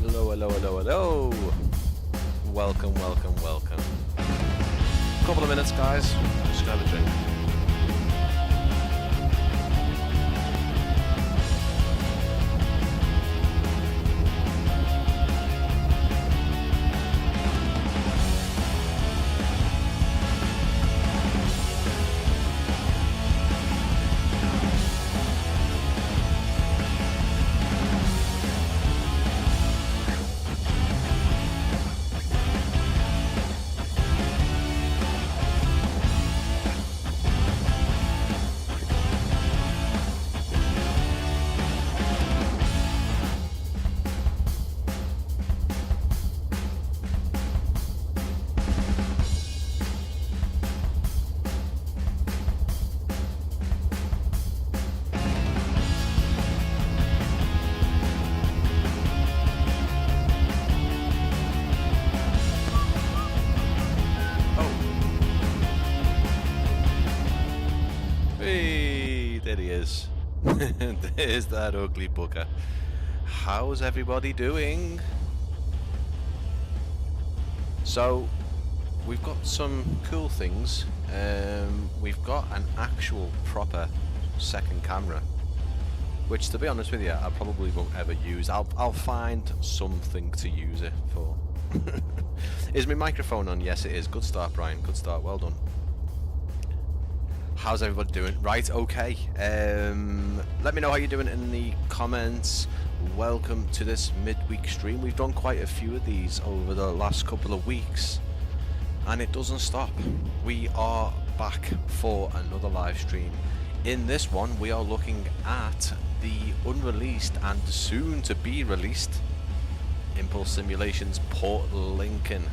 Hello, hello, hello, hello. Welcome, welcome, welcome. Couple of minutes, guys. Just gonna have a drink. There's that ugly bugger. How's everybody doing? So, we've got some cool things. We've got an actual proper second camera, which, to be honest with you, I probably won't ever use. I'll find something to use it for. Is my microphone on? Yes, it is. Good start, Brian. Good start. Well done. How's everybody doing? Right, okay. Let me know how you're doing in the comments. Welcome to this midweek stream. We've done quite a few of these over the last couple of weeks, and it doesn't stop. We are back for another live stream. In this one, we are looking at the unreleased and soon to be released Impulse Simulations Port Lincoln.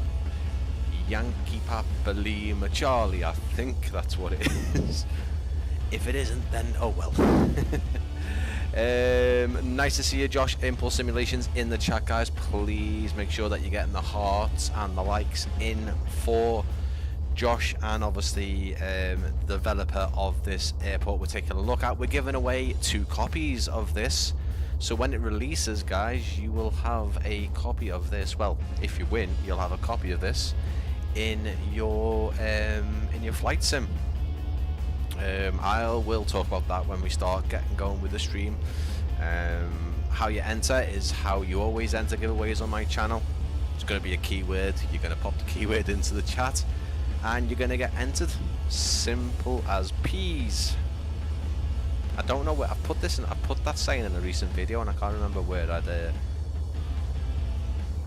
Yankee Papa Lima Charlie, I think that's what it is. If it isn't, then oh well. Nice to see you, Josh. Impulse Simulations in the chat, guys. Please make sure that you're getting the hearts and the likes in for Josh, and obviously the developer of this airport we're taking a look at. We're giving away 2 copies of this, so when it releases, guys, you will have a copy of this. Well, if you win, you'll have a copy of this in your flight sim. I will talk about that when we start getting going with the stream. How you enter is how you always enter giveaways on my channel. It's going to be a keyword. You're going to pop the keyword into the chat and you're going to get entered. Simple as peas. I don't know where I've put this in. I put that saying in a recent video and I can't remember where I'd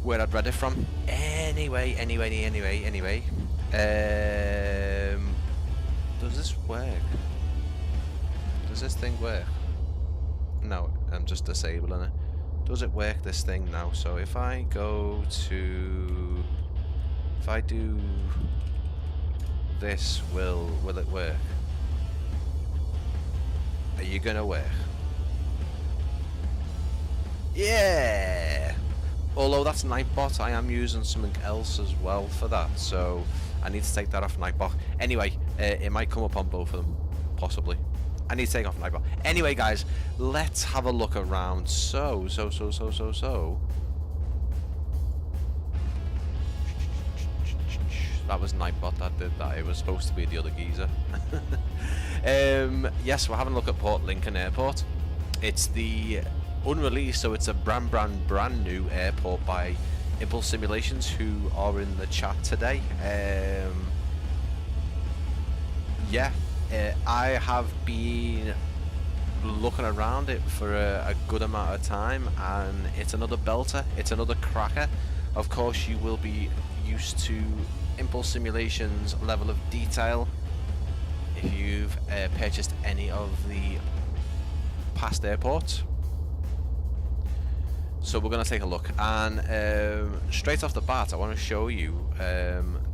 read it from. Anyway. Does this work? Does this thing work? No, I'm just disabling it. Does it work, this thing now? So if I go to... if I do this, will it work? Are you gonna work? Yeah! Although that's Nightbot, I am using something else as well for that, so I need to take that off Nightbot. Anyway, it might come up on both of them, possibly. I need to take off Nightbot. Anyway, guys, let's have a look around. So. That was Nightbot that did that. It was supposed to be the other geezer. Yes, we're having a look at Port Lincoln Airport. It's the unreleased, so it's a brand new airport by Impulse Simulations, who are in the chat today. I have been looking around it for a good amount of time, and it's another belter, it's another cracker. Of course, you will be used to Impulse Simulations level of detail if you've purchased any of the past airports. So we're going to take a look, and straight off the bat I want to show you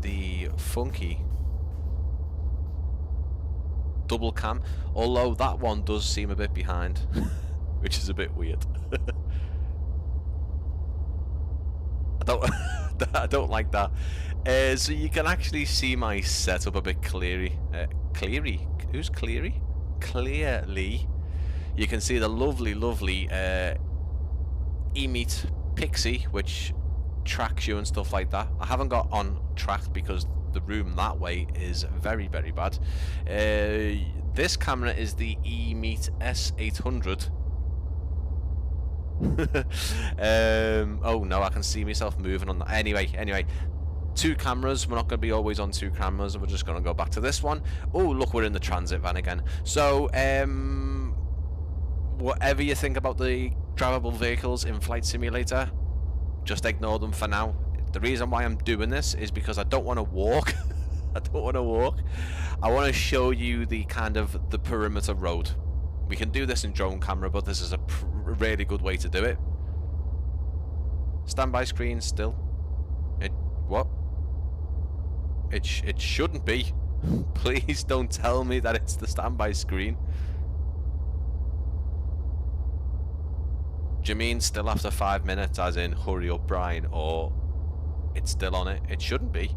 the funky double cam, although that one does seem a bit behind, which is a bit weird. I don't like that. So you can actually see my setup a bit clearly. Who's Cleary? Clearly. You can see the lovely E-meet Pixie, which tracks you and stuff like that. I haven't got on tracked because the room that way is very, very bad. This camera is the eMeet S800. Oh no, I can see myself moving on that. Anyway, 2 cameras. We're not going to be always on 2 cameras. We're just going to go back to this one. Oh, look, we're in the transit van again. So, whatever you think about the drivable vehicles in Flight Simulator, just ignore them for now. The reason why I'm doing this is because I don't want to walk. I don't want to walk. I want to show you the kind of the perimeter road. We can do this in drone camera, but this is a really good way to do it. Standby screen still. What? It shouldn't be. Please don't tell me that it's the standby screen. Do you mean still after 5 minutes, as in hurry up Brian, or it's still on it? It shouldn't be.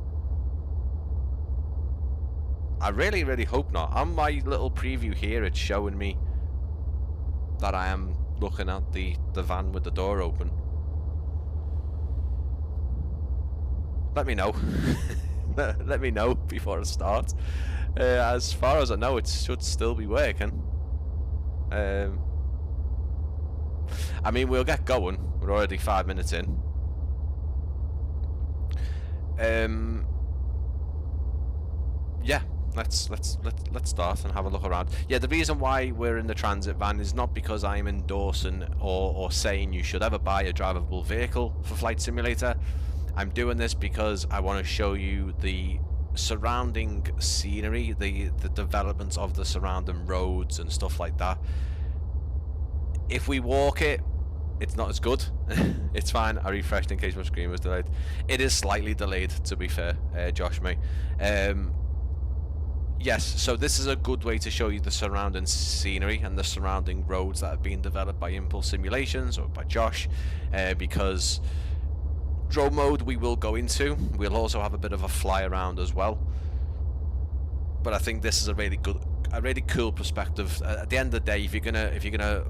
I really, really hope not. On my little preview here, it's showing me that I am looking at the van with the door open. Let me know. Let me know before it starts. As far as I know, it should still be working. I mean, we'll get going. We're already 5 minutes in. Yeah, let's start and have a look around. Yeah, the reason why we're in the transit van is not because I'm endorsing or saying you should ever buy a drivable vehicle for Flight Simulator. I'm doing this because I want to show you the surrounding scenery, the developments of the surrounding roads and stuff like that. If we walk it, it's not as good. It's fine. I refreshed in case my screen was delayed. It is slightly delayed, to be fair, Josh me. Yes, so this is a good way to show you the surrounding scenery and the surrounding roads that have been developed by Impulse Simulations or by Josh, because drone mode we will go into. We'll also have a bit of a fly around as well. But I think this is a really cool perspective. At the end of the day, if you're gonna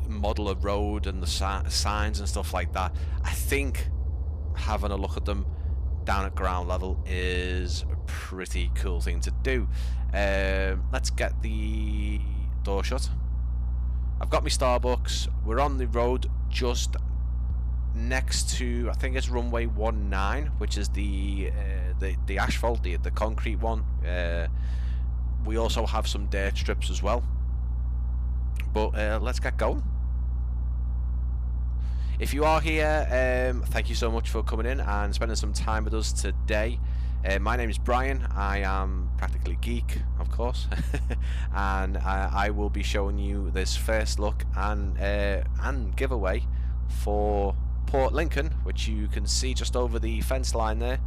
model a road and the signs and stuff like that, I think having a look at them down at ground level is a pretty cool thing to do. Let's get the door shut. I've got my Starbucks. We're on the road just next to, I think it's runway 19, which is the asphalt, the concrete one. We also have some dirt strips as well. But let's get going. If you are here, thank you so much for coming in and spending some time with us today. My name is Brian. I am Practically Geek, of course, and I will be showing you this first look and giveaway for Port Lincoln, which you can see just over the fence line there.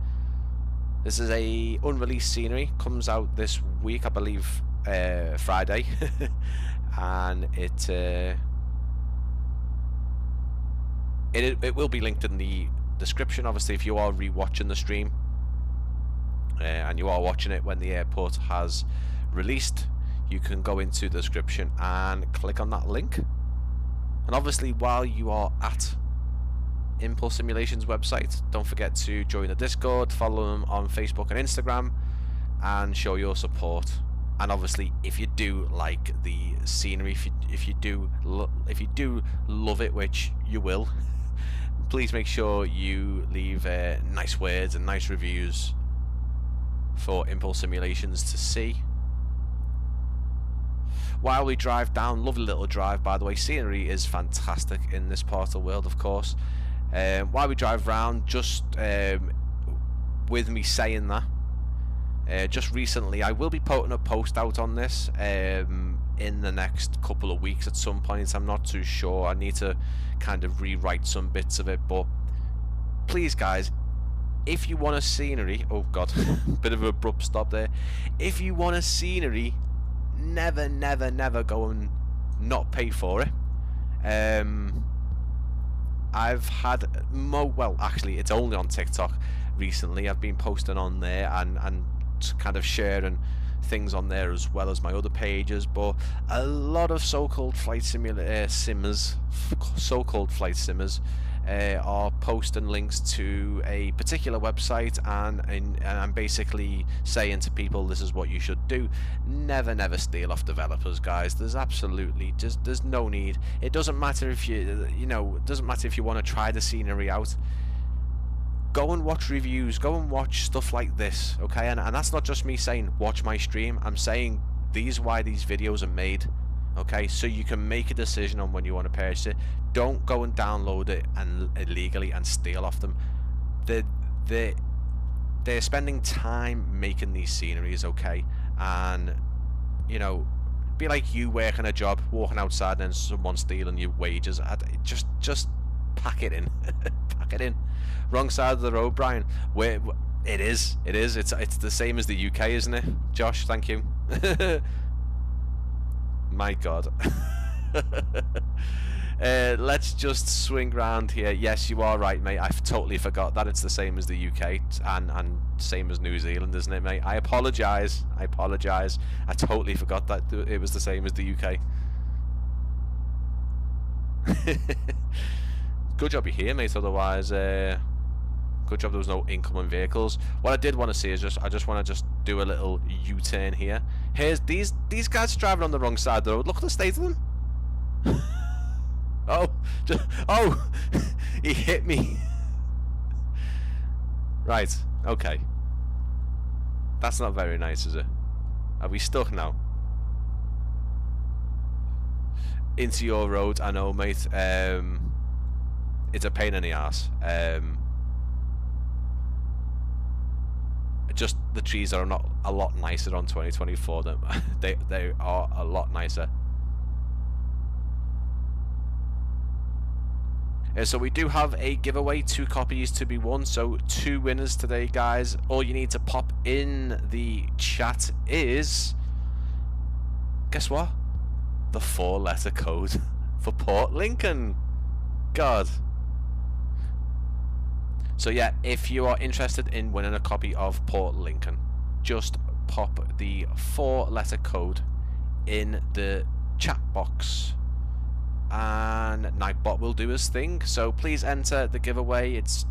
This is a unreleased scenery, comes out this week, I believe, Friday, and it will be linked in the description. Obviously, if you are rewatching the stream and you are watching it when the airport has released, you can go into the description and click on that link. And obviously, while you are at Impulse Simulations website, don't forget to join the Discord, follow them on Facebook and Instagram, and show your support. And obviously, if you do like the scenery, if you do love it, which you will, please make sure you leave nice words and nice reviews for Impulse Simulations to see. While we drive down, lovely little drive, by the way. Scenery is fantastic in this part of the world, of course. While we drive round, just with me saying that, just recently I will be putting a post out on this in the next couple of weeks at some point. I'm not too sure. I need to kind of rewrite some bits of it, but please guys, if you want a scenery, oh god, bit of an abrupt stop there. If you want a scenery, never go and not pay for it. I've had well, actually it's only on TikTok recently. I've been posting on there and kind of sharing things on there as well as my other pages, but a lot of so-called flight simmers are posting links to a particular website and I'm basically saying to people this is what you should do. Never steal off developers, guys. There's absolutely just there's no need. It doesn't matter if you know, it doesn't matter if you want to try the scenery out. Go and watch reviews, go and watch stuff like this, okay? And that's not just me saying watch my stream. I'm saying these are why these videos are made. Okay, so you can make a decision on when you want to purchase it. Don't go and download it and illegally and steal off them. They're spending time making these sceneries, okay? And you know, be like you working a job, walking outside, and someone stealing your wages. Just pack it in, pack it in. Wrong side of the road, Brian. Where it is. It's the same as the UK, isn't it, Josh? Thank you. My God. Let's just swing round here. Yes, you are right, mate. I totally forgot that it's the same as the UK and same as New Zealand, isn't it, mate? I apologise. I totally forgot that it was the same as the UK. Good job you're here, mate. Otherwise, good job there was no incoming vehicles. What I did want to see is I just want to do a little U-turn here. Here's these guys driving on the wrong side of the road. Look at the state of them. Oh, he hit me. Right, okay. That's not very nice, is it? Are we stuck now? Into your road, I know, mate. It's a pain in the arse. Just the trees are not a lot nicer on 2024 than they are a lot nicer. So we do have a giveaway, 2 copies to be won, so 2 winners today, guys. All you need to pop in the chat is, guess what? The 4-letter code for Port Lincoln. God. So yeah, if you are interested in winning a copy of Port Lincoln, just pop the 4-letter code in the chat box and Nightbot will do his thing. So please enter the giveaway. It's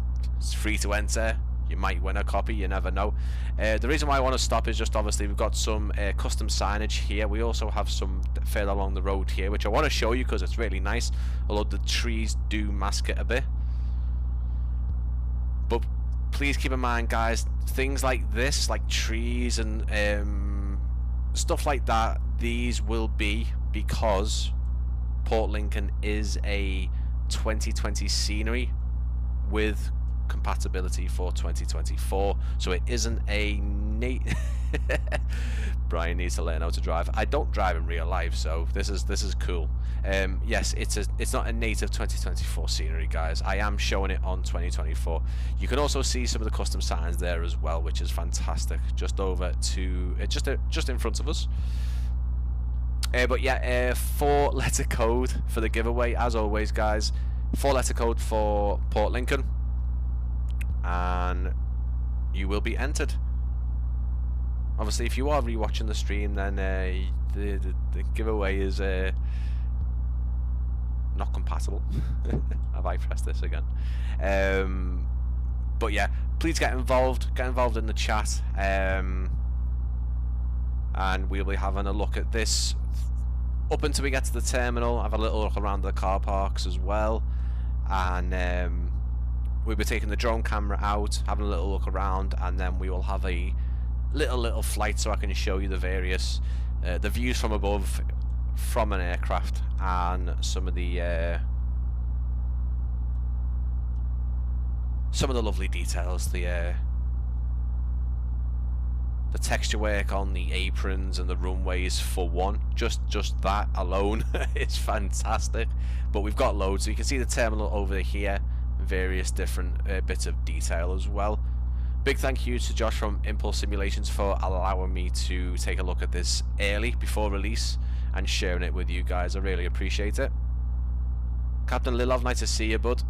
free to enter. You might win a copy, you never know. The reason why I want to stop is just obviously we've got some custom signage here. We also have some further along the road here, which I want to show you because it's really nice, although the trees do mask it a bit. But please keep in mind, guys, things like this, like trees and stuff like that, these will be because Port Lincoln is a 2020 scenery with compatibility for 2024, so it isn't a Brian needs to learn how to drive. I don't drive in real life, so this is cool. Yes, it's not a native 2024 scenery, guys. I am showing it on 2024. You can also see some of the custom signs there as well, which is fantastic. Just over to just in front of us. But yeah, 4-letter code for the giveaway, as always, guys. 4-letter code for Port Lincoln, and you will be entered. Obviously, if you are rewatching the stream, then the giveaway is not compatible. Have I pressed this again? But yeah, please get involved in the chat, and we'll be having a look at this up until we get to the terminal. Have a little look around the car parks as well, and we'll be taking the drone camera out, having a little look around, and then we will have a little flight so I can show you the various the views from above from an aircraft, and some of the lovely details, the texture work on the aprons and the runways. For one, just that alone is fantastic. But we've got loads, so you can see the terminal over here, various different bits of detail as well. Big thank you to Josh from Impulse Simulations for allowing me to take a look at this early before release and sharing it with you guys. I really appreciate it. Captain Lilov, nice to see you, bud.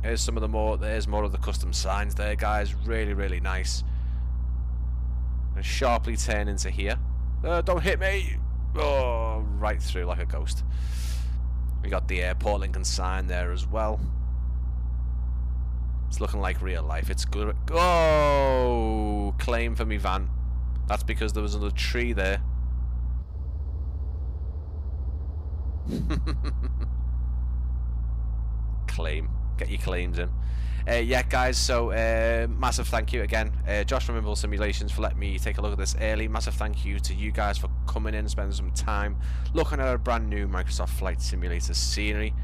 There's more of the custom signs there, guys. Really nice. And sharply turn into here. Don't hit me! Oh, right through like a ghost. We got the Port Lincoln sign there as well. It's looking like real life. It's good. Oh, claim for me van. That's because there was another tree there. Claim. Get your claims in. Yeah, guys, so massive thank you again. Josh from Impulse Simulations for letting me take a look at this early. Massive thank you to you guys for coming in, spending some time looking at a brand new Microsoft Flight Simulator scenery.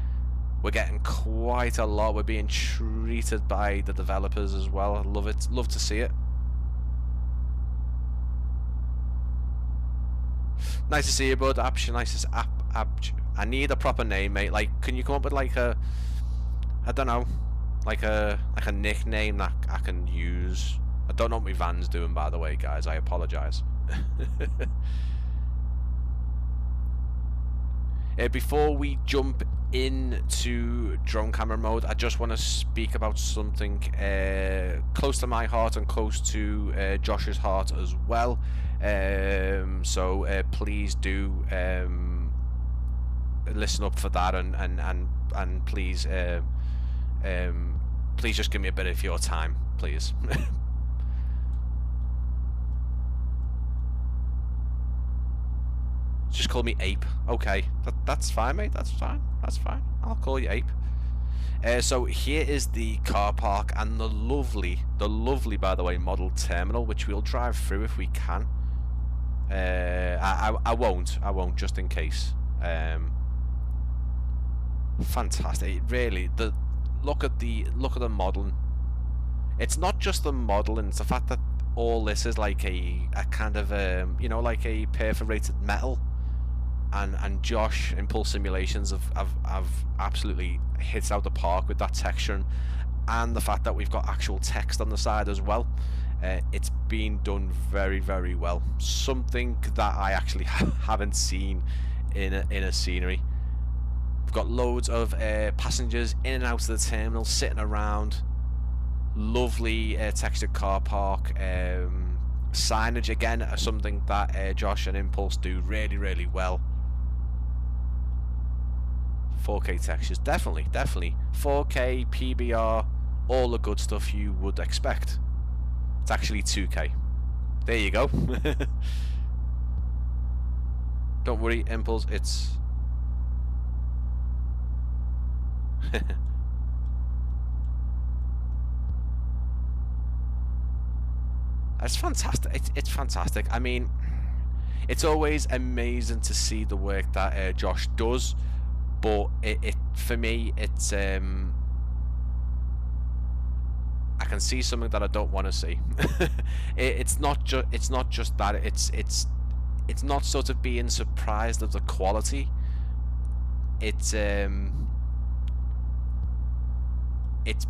We're getting quite a lot. We're being treated by the developers as well. I love it. Love to see it. Nice to see you, bud. Nice to I need a proper name, mate. Like, can you come up with like a, I don't know, like a nickname that I can use? I don't know what my van's doing, by the way, guys. I apologise. Before we jump into drone camera mode, I just want to speak about something close to my heart and close to Josh's heart as well. So please do listen up for that, and please please just give me a bit of your time, please. Just call me Ape. Okay, that's fine, mate. That's fine. That's fine. I'll call you Ape. So here is the car park and the lovely, by the way, model terminal, which we'll drive through if we can. I won't, just in case. Fantastic. Really, look at the modeling. It's not just the modeling; it's the fact that all this is like a kind of you know, like a perforated metal. And Josh Impulse Simulations have absolutely hit out the park with that texture, and the fact that we've got actual text on the side as well. It's been done very, very well. Something that I actually haven't seen in a scenery. We've got loads of passengers in and out of the terminal, sitting around. Lovely textured car park. Signage again, something that Josh and Impulse do really, really well. 4K textures, definitely 4K, PBR, all the good stuff you would expect. It's actually 2K. There you go. Don't worry, Impulse, it's it's fantastic. It's fantastic. I mean, it's always amazing to see the work that Josh does, but it for me, it's I can see something that I don't want to see. It's not just that. It's not sort of being surprised of the quality. It's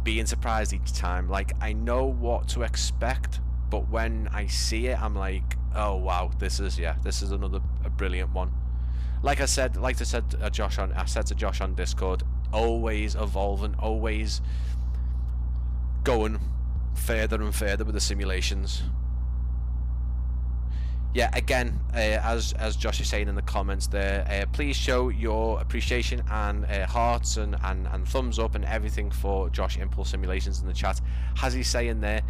being surprised each time. Like, I know what to expect, but when I see it, I'm like, oh wow, this is another brilliant one. Like I said, I said to Josh on Discord, always evolving, always going further and further with the simulations. Yeah, again, as Josh is saying in the comments there, please show your appreciation and hearts and thumbs up and everything for Josh Impulse Simulations in the chat. As he's saying there,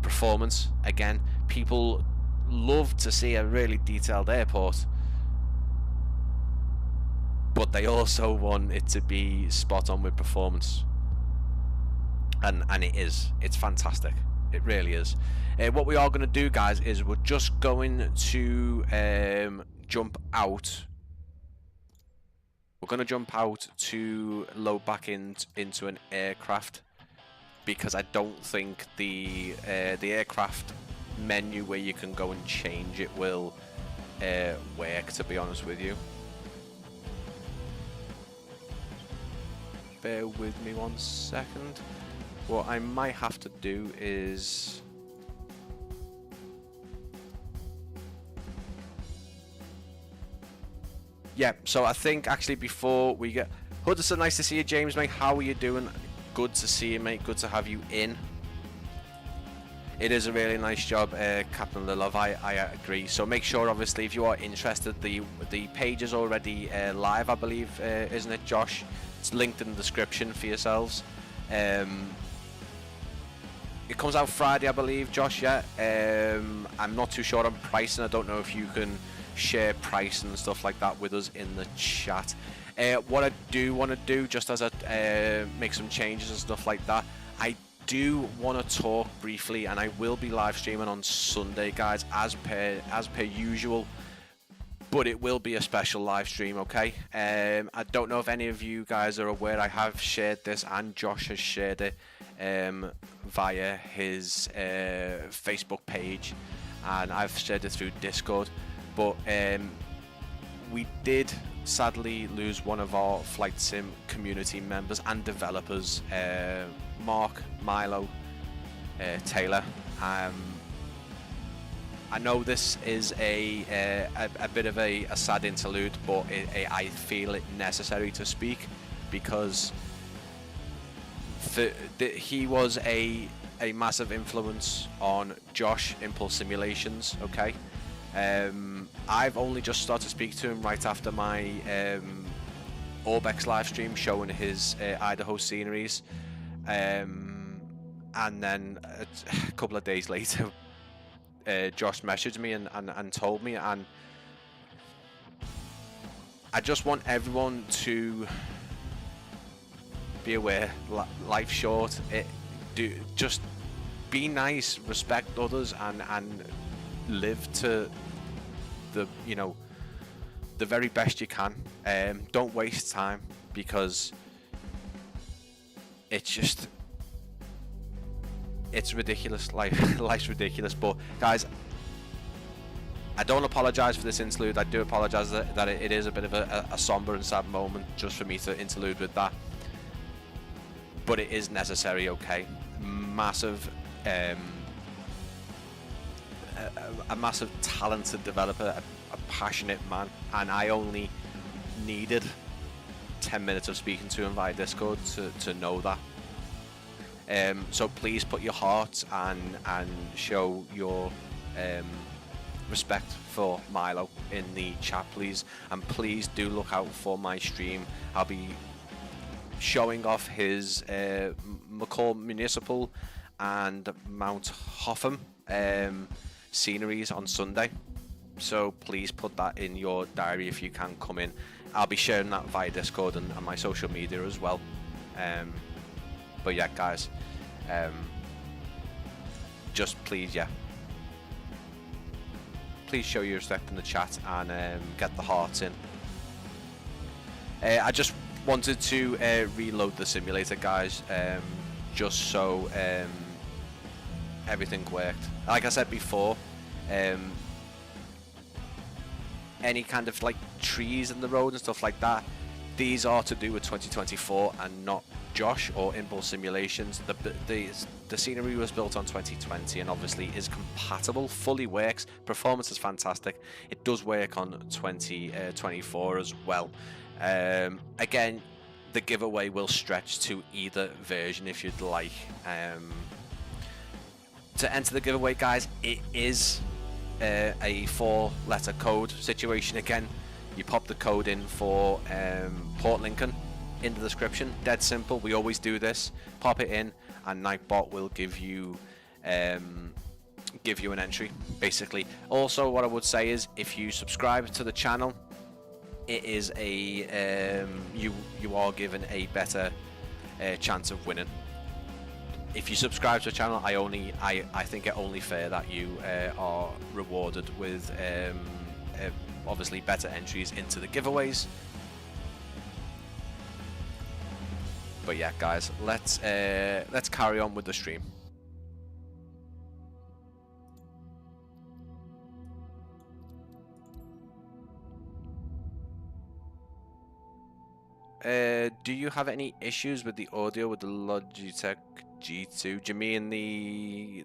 performance, again, people love to see a really detailed airport, but they also want it to be spot on with performance, and it's fantastic. It really is. What we are going to do, guys, is we're just going to jump out. We're going to jump out to load back into an aircraft, because I don't think the aircraft menu where you can go and change it will work, to be honest with you. Bear with me 1 second. What I might have to do is... yeah, so I think actually before we get... Hudson, nice to see you, James, mate. How are you doing? Good to see you, mate. Good to have you in. It is a really nice job, Captain Lilov. I agree. So make sure, obviously, if you are interested, the page is already live, I believe, isn't it, Josh? It's linked in the description for yourselves. it comes out Friday, I believe, Josh. Yeah. I'm not too sure on pricing. I don't know if you can share price and stuff like that with us in the chat. What I do want to do, just as I make some changes and stuff like that, I do want to talk briefly, and I will be live streaming on Sunday, guys, as per usual. But it will be a special live stream, okay? I don't know if any of you guys are aware. I have shared this, and Josh has shared it via his Facebook page, and I've shared it through Discord. But we did sadly lose one of our Flight Sim community members and developers, Milo Taylor. I know this is a bit of a sad interlude, but I feel it necessary to speak because he was a massive influence on Josh Impulse Simulations. Okay, I've only just started to speak to him right after my Orbex live stream showing his Idaho sceneries, and then a couple of days later, Josh messaged me and told me, and I just want everyone to be aware. Life's short. Just be nice, respect others, and live to the very best you can. Don't waste time, because it's ridiculous. Life's ridiculous. But guys, I don't apologise for this interlude. I do apologise that it is a bit of a somber and sad moment just for me to interlude with that. But it is necessary, okay? Massive, a massive talented developer, a passionate man, and I only needed 10 minutes of speaking to him via Discord to know that. So please put your heart and show your respect for Milo in the chat, please, and please do look out for my stream. I'll be showing off his McCall Municipal and Mount Hotham sceneries on Sunday, so please put that in your diary if you can come in. I'll be sharing that via Discord and my social media as well. But yeah, guys, just please, please show your respect in the chat and get the hearts in. I just wanted to reload the simulator, guys, just so everything worked. Like I said before, any kind of like trees in the road and stuff like that, these are to do with 2024 and not Josh or Impulse Simulations. The scenery was built on 2020 and obviously is compatible, fully works, performance is fantastic. It does work on 2024 as well. Again, the giveaway will stretch to either version if you'd like. To enter the giveaway, guys, it is a 4-letter code situation again. You pop the code in for Port Lincoln in the description. Dead simple. We always do this. Pop it in, and Nightbot will give you an entry, basically. Also, what I would say is, if you subscribe to the channel, it is a you are given a better chance of winning. If you subscribe to the channel, I think it only fair that you are rewarded with obviously better entries into the giveaways. But yeah, guys, let's carry on with the stream. Do you have any issues with the audio with the Logitech G2? Do you mean the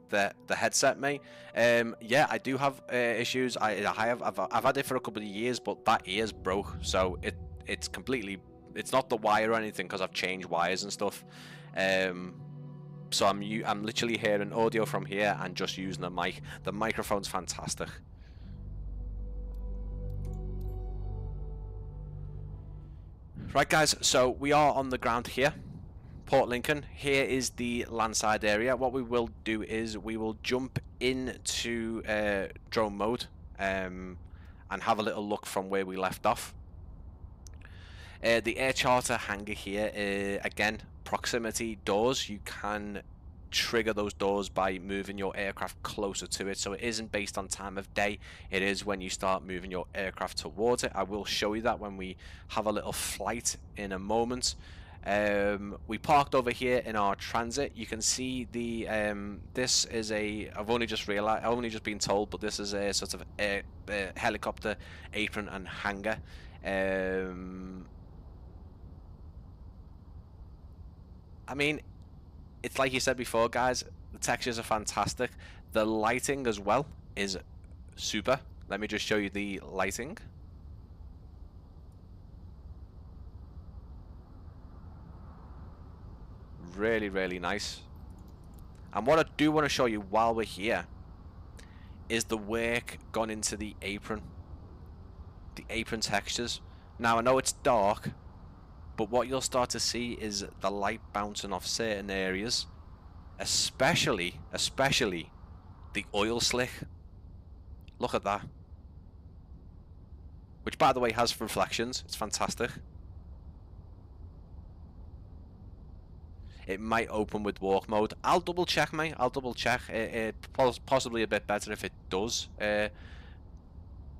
headset, mate? Yeah, I do have issues. I've had it for a couple of years, but that ear's broke, so it's completely. It's not the wire or anything, because I've changed wires and stuff. So I'm literally hearing audio from here and just using the mic. The microphone's fantastic. Right, guys, so we are on the ground here. Port Lincoln, here is the landside area. What we will do is we will jump into drone mode and have a little look from where we left off. The air charter hangar here, again, proximity doors. You can trigger those doors by moving your aircraft closer to it, so it isn't based on time of day, it is when you start moving your aircraft towards it. I will show you that when we have a little flight in a moment. We parked over here in our transit. You can see the this is a, I've only just been told, but this is a sort of helicopter apron and hangar. I mean, it's like you said before, guys, the textures are fantastic. The lighting as well is super. Let me just show you the lighting. Really, really nice. And what I do want to show you while we're here is the work gone into the apron. The apron textures. Now, I know it's dark, but what you'll start to see is the light bouncing off certain areas, especially the oil slick. Look at that. Which, by the way, has reflections. It's fantastic. It might open with walk mode. I'll double check, mate. I'll double check. It's possibly a bit better if it does.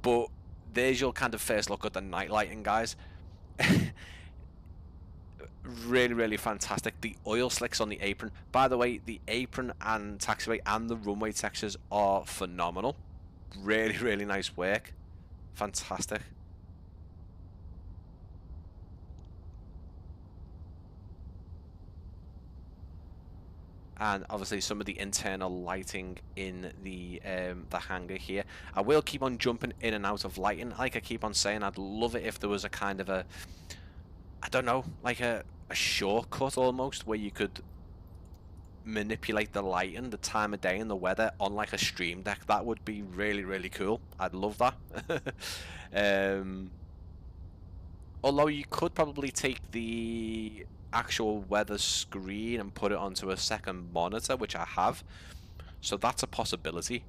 But there's your kind of first look at the night lighting, guys. Really, really fantastic. The oil slicks on the apron. By the way, the apron and taxiway and the runway textures are phenomenal. Really, really nice work. Fantastic. And obviously some of the internal lighting in the hangar here. I will keep on jumping in and out of lighting. Like I keep on saying, I'd love it if there was a kind of a, I don't know, like a shortcut almost, where you could manipulate the lighting, the time of day and the weather on like a stream deck. That would be really, really cool. I'd love that. Although you could probably take the actual weather screen and put it onto a second monitor, which I have, so that's a possibility.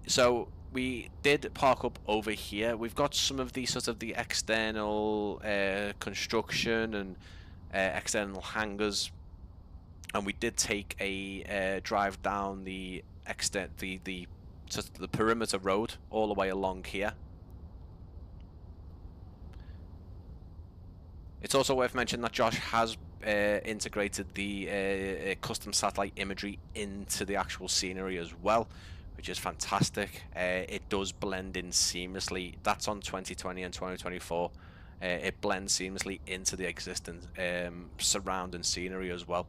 So we did park up over here. We've got some of the sort of the external construction and external hangars, and we did take a drive down the sort of the perimeter road all the way along here. It's also worth mentioning that Josh has integrated the custom satellite imagery into the actual scenery as well, which is fantastic. It does blend in seamlessly. That's on 2020 and 2024. It blends seamlessly into the existing surrounding scenery as well.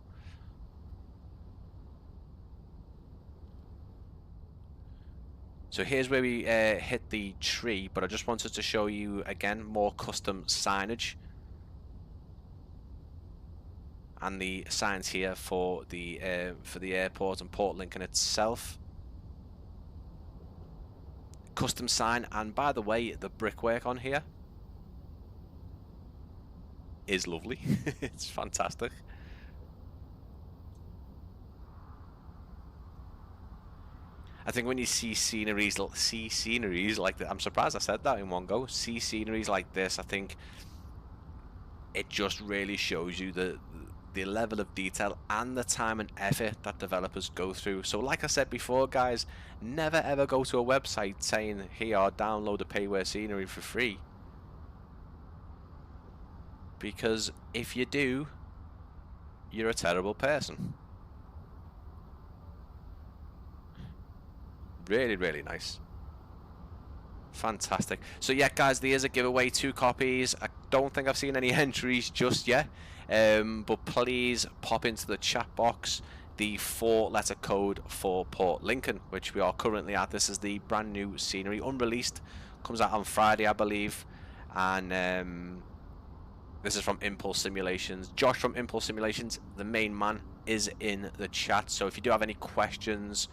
So here's where we hit the tree, but I just wanted to show you again more custom signage. And the signs here for the airport and Port Lincoln itself. Custom sign, and by the way, the brickwork on here is lovely. It's fantastic. I think when you see sceneries like that, I'm surprised I said that in one go. See sceneries like this, I think it just really shows you the level of detail and the time and effort that developers go through. So like I said before, guys, never ever go to a website saying, here, download a payware scenery for free, because if you do, you're a terrible person. Really, really nice. Fantastic. So yeah, guys, there is a giveaway, 2 copies. I don't think I've seen any entries just yet, but please pop into the chat box the 4-letter code for Port Lincoln, which we are currently at. This is the brand new scenery, unreleased, comes out on Friday, I believe, and this is from Impulse Simulations. Josh from Impulse Simulations, the main man, is in the chat, so if you do have any questions,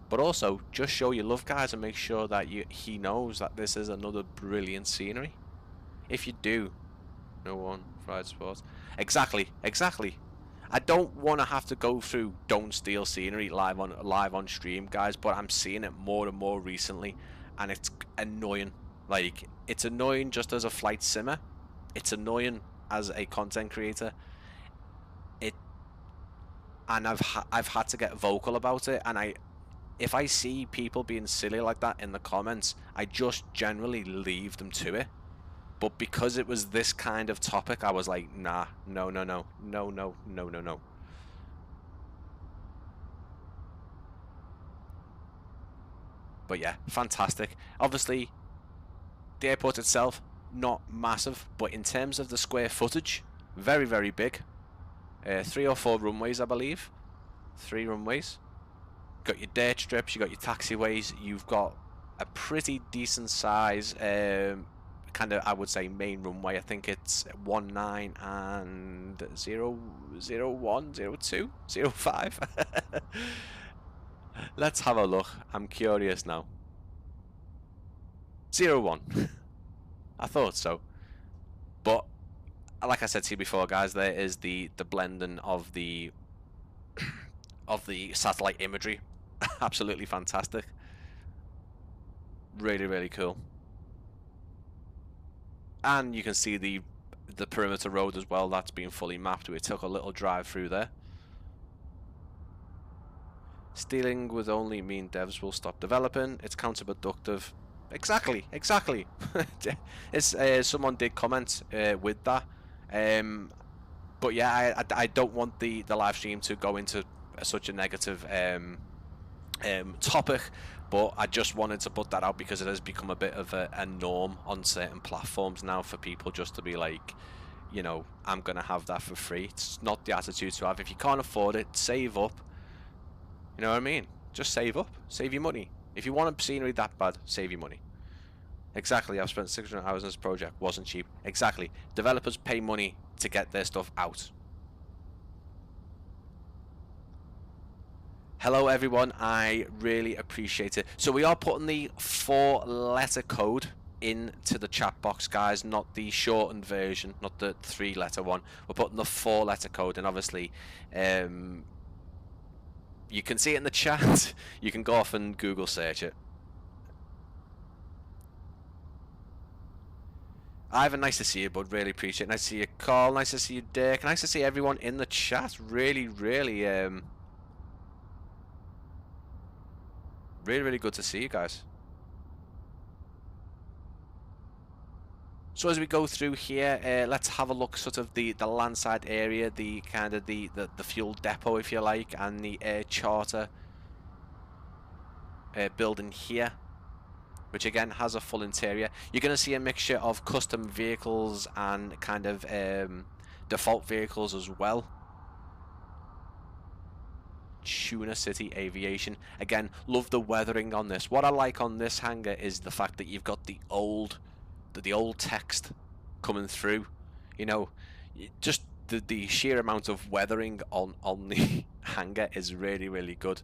but also just show your love, guys, and make sure that he knows that this is another brilliant scenery. If you do, No one. Fried sports. Exactly. Exactly. I don't want to have to go through don't steal scenery live on stream, guys, but I'm seeing it more and more recently, and it's annoying. Like, it's annoying just as a flight simmer. It's annoying as a content creator. And I've had to get vocal about it, and if I see people being silly like that in the comments, I just generally leave them to it. But because it was this kind of topic, I was like, nah, no. But yeah, fantastic. Obviously, the airport itself, not massive, but in terms of the square footage, very, very big. 3 or 4 runways, I believe. 3 runways. Got your dirt strips, you got your taxiways, you've got a pretty decent size kind of, I would say, main runway. I think it's 19 and 001, 02, 05. Let's have a look. I'm curious now. 01. I thought so. But like I said to you before, guys, there is the blending of the satellite imagery. Absolutely fantastic. Really, really cool. And you can see the perimeter road as well. That's been fully mapped. We took a little drive through there. Stealing would only mean devs will stop developing. It's counterproductive. Exactly. It's someone did comment with that. But yeah, I don't want the live stream to go into such a negative topic, but I just wanted to put that out because it has become a bit of a norm on certain platforms now for people just to be like, you know, I'm gonna have that for free. It's not the attitude to have. If you can't afford it, save up. You know what I mean? Just save up. Save your money. If you want a scenery that bad, save your money. Exactly. I've spent 600 hours on this project. Wasn't cheap. Exactly. Developers pay money to get their stuff out. Hello everyone, I really appreciate it. So we are putting the 4-letter code into the chat box, guys, not the shortened version, not the 3-letter one. We're putting the 4-letter code, and obviously you can see it in the chat. You can go off and Google search it. Ivan, nice to see you, bud. Really appreciate it. Nice to see you, Carl. Nice to see you, Dirk. Nice to see everyone in the chat. Really, really good to see you guys. So as we go through here, let's have a look sort of the landside area, the kind of the fuel depot, if you like, and the air charter building here, which again has a full interior. You're going to see a mixture of custom vehicles and kind of default vehicles as well. Tuna City Aviation. Again, love the weathering on this. What I like on this hangar is the fact that you've got the old text coming through. You know, just the sheer amount of weathering on the hangar is really, really good.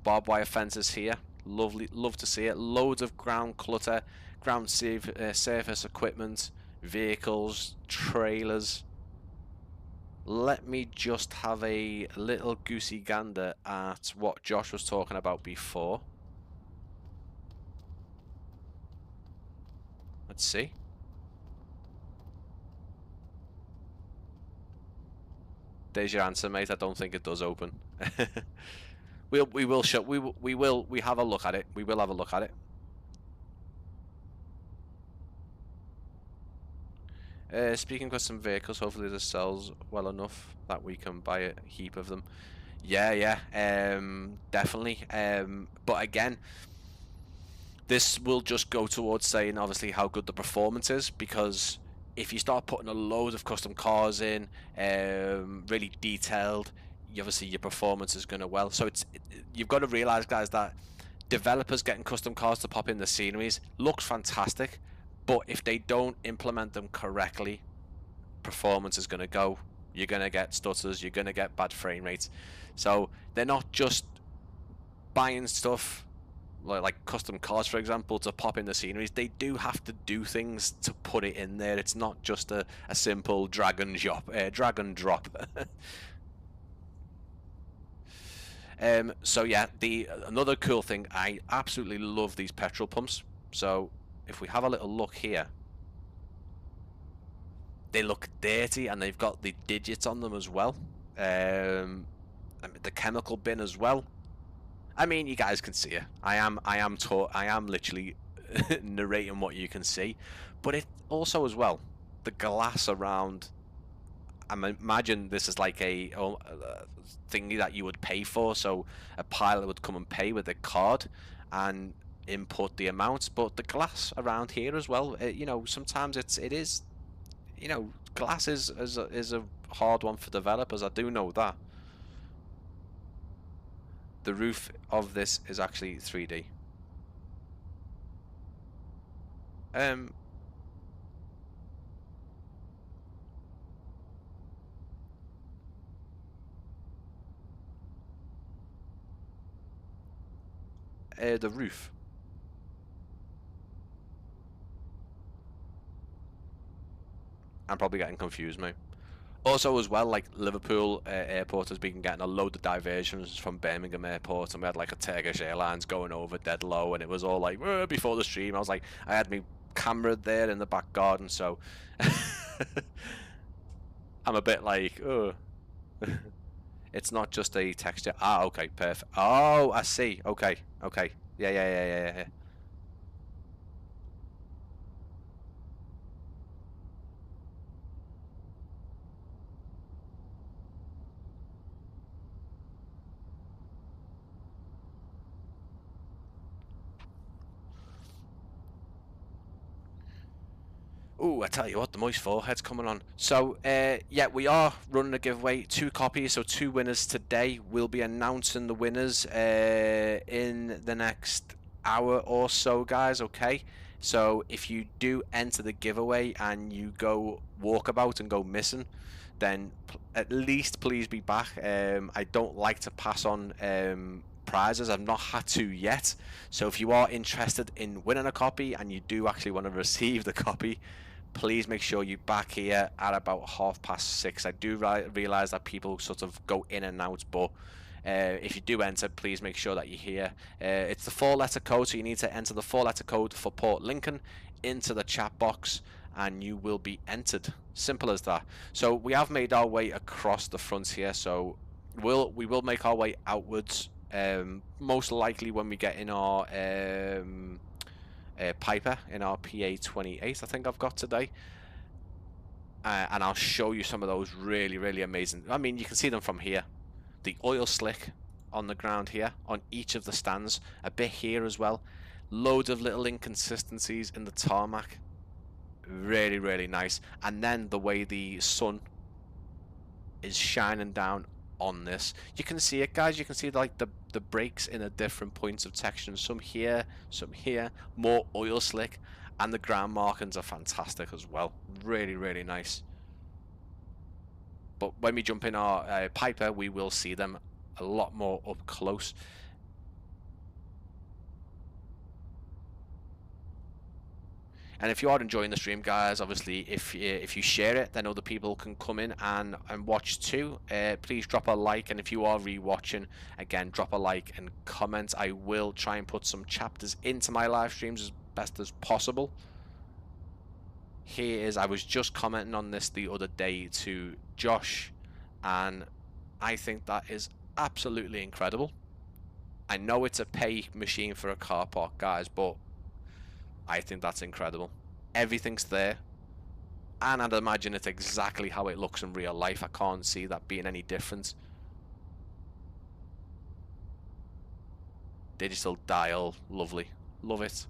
Barbed wire fences here. Lovely, love to see it. Loads of ground clutter, ground surface equipment, vehicles, trailers. Let me just have a little goosey gander at what Josh was talking about before. Let's see. There's your answer, mate. I don't think it does open. we have a look at it. We will have a look at it. Speaking of custom vehicles, hopefully this sells well enough that we can buy a heap of them. Yeah, definitely. But again, this will just go towards saying obviously how good the performance is, because if you start putting a load of custom cars in, really detailed, obviously your performance is going to well. So you've got to realize, guys, that developers getting custom cars to pop in the sceneries looks fantastic, but if they don't implement them correctly, performance is going to go. You're going to get stutters, you're going to get bad frame rates. So they're not just buying stuff, like custom cars, for example, to pop in the sceneries, they do have to do things to put it in there. It's not just a simple drag and drop. So yeah, another cool thing, I absolutely love these petrol pumps. So if we have a little look here, they look dirty and they've got the digits on them as well. The chemical bin as well. I mean, you guys can see it. I am literally narrating what you can see, but it also as well, the glass around. I imagine this is like a thingy that you would pay for, so a pilot would come and pay with a card and input the amounts. But the glass around here as well, you know, sometimes it is, you know, glass is a hard one for developers. I do know that. The roof of this is actually 3D. The roof. I'm probably getting confused, mate. Also, as well, like Liverpool Airport has been getting a load of diversions from Birmingham Airport, and we had like a Turkish Airlines going over dead low, and it was all like before the stream. I was like, I had my camera there in the back garden, so I'm a bit like, oh, it's not just a texture. Ah, okay, perfect. Oh, I see. Okay, okay, yeah. Ooh, I tell you what, the moist forehead's coming on. So, yeah, we are running a giveaway, 2 copies, so 2 winners today. We'll be announcing the winners in the next hour or so, guys, okay? So, if you do enter the giveaway and you go walkabout and go missing, then at least please be back. I don't like to pass on prizes. I've not had to yet. So if you are interested in winning a copy and you do actually want to receive the copy, please make sure you're back here at about 6:30. I do realize that people sort of go in and out, but if you do enter, please make sure that you're here. It's the 4-letter code, so you need to enter the 4-letter code for Port Lincoln into the chat box and you will be entered. Simple as that. So we have made our way across the front here, so we will make our way outwards, most likely when we get in our Piper, in our PA28 I think I've got today, and I'll show you some of those really amazing. I mean, you can see them from here. The oil slick on the ground here on each of the stands, a bit here as well, loads of little inconsistencies in the tarmac, really nice. And then the way the sun is shining down on this, you can see it, guys. You can see like the brakes in a different points of texture, some here, more oil slick, and the ground markings are fantastic as well. Really nice. But when we jump in our Piper, we will see them a lot more up close. And if you are enjoying the stream, guys, obviously if you share it, then other people can come in and watch too. Please drop a like, and if you are rewatching, again, drop a like and comment. I will try and put some chapters into my live streams as best as possible. Here is, I was just commenting on this the other day to Josh, and I think that is absolutely incredible. I know it's a pay machine for a car park, guys, but I think that's incredible. Everything's there, and I'd imagine it's exactly how it looks in real life. I can't see that being any different. Digital dial, lovely, love it.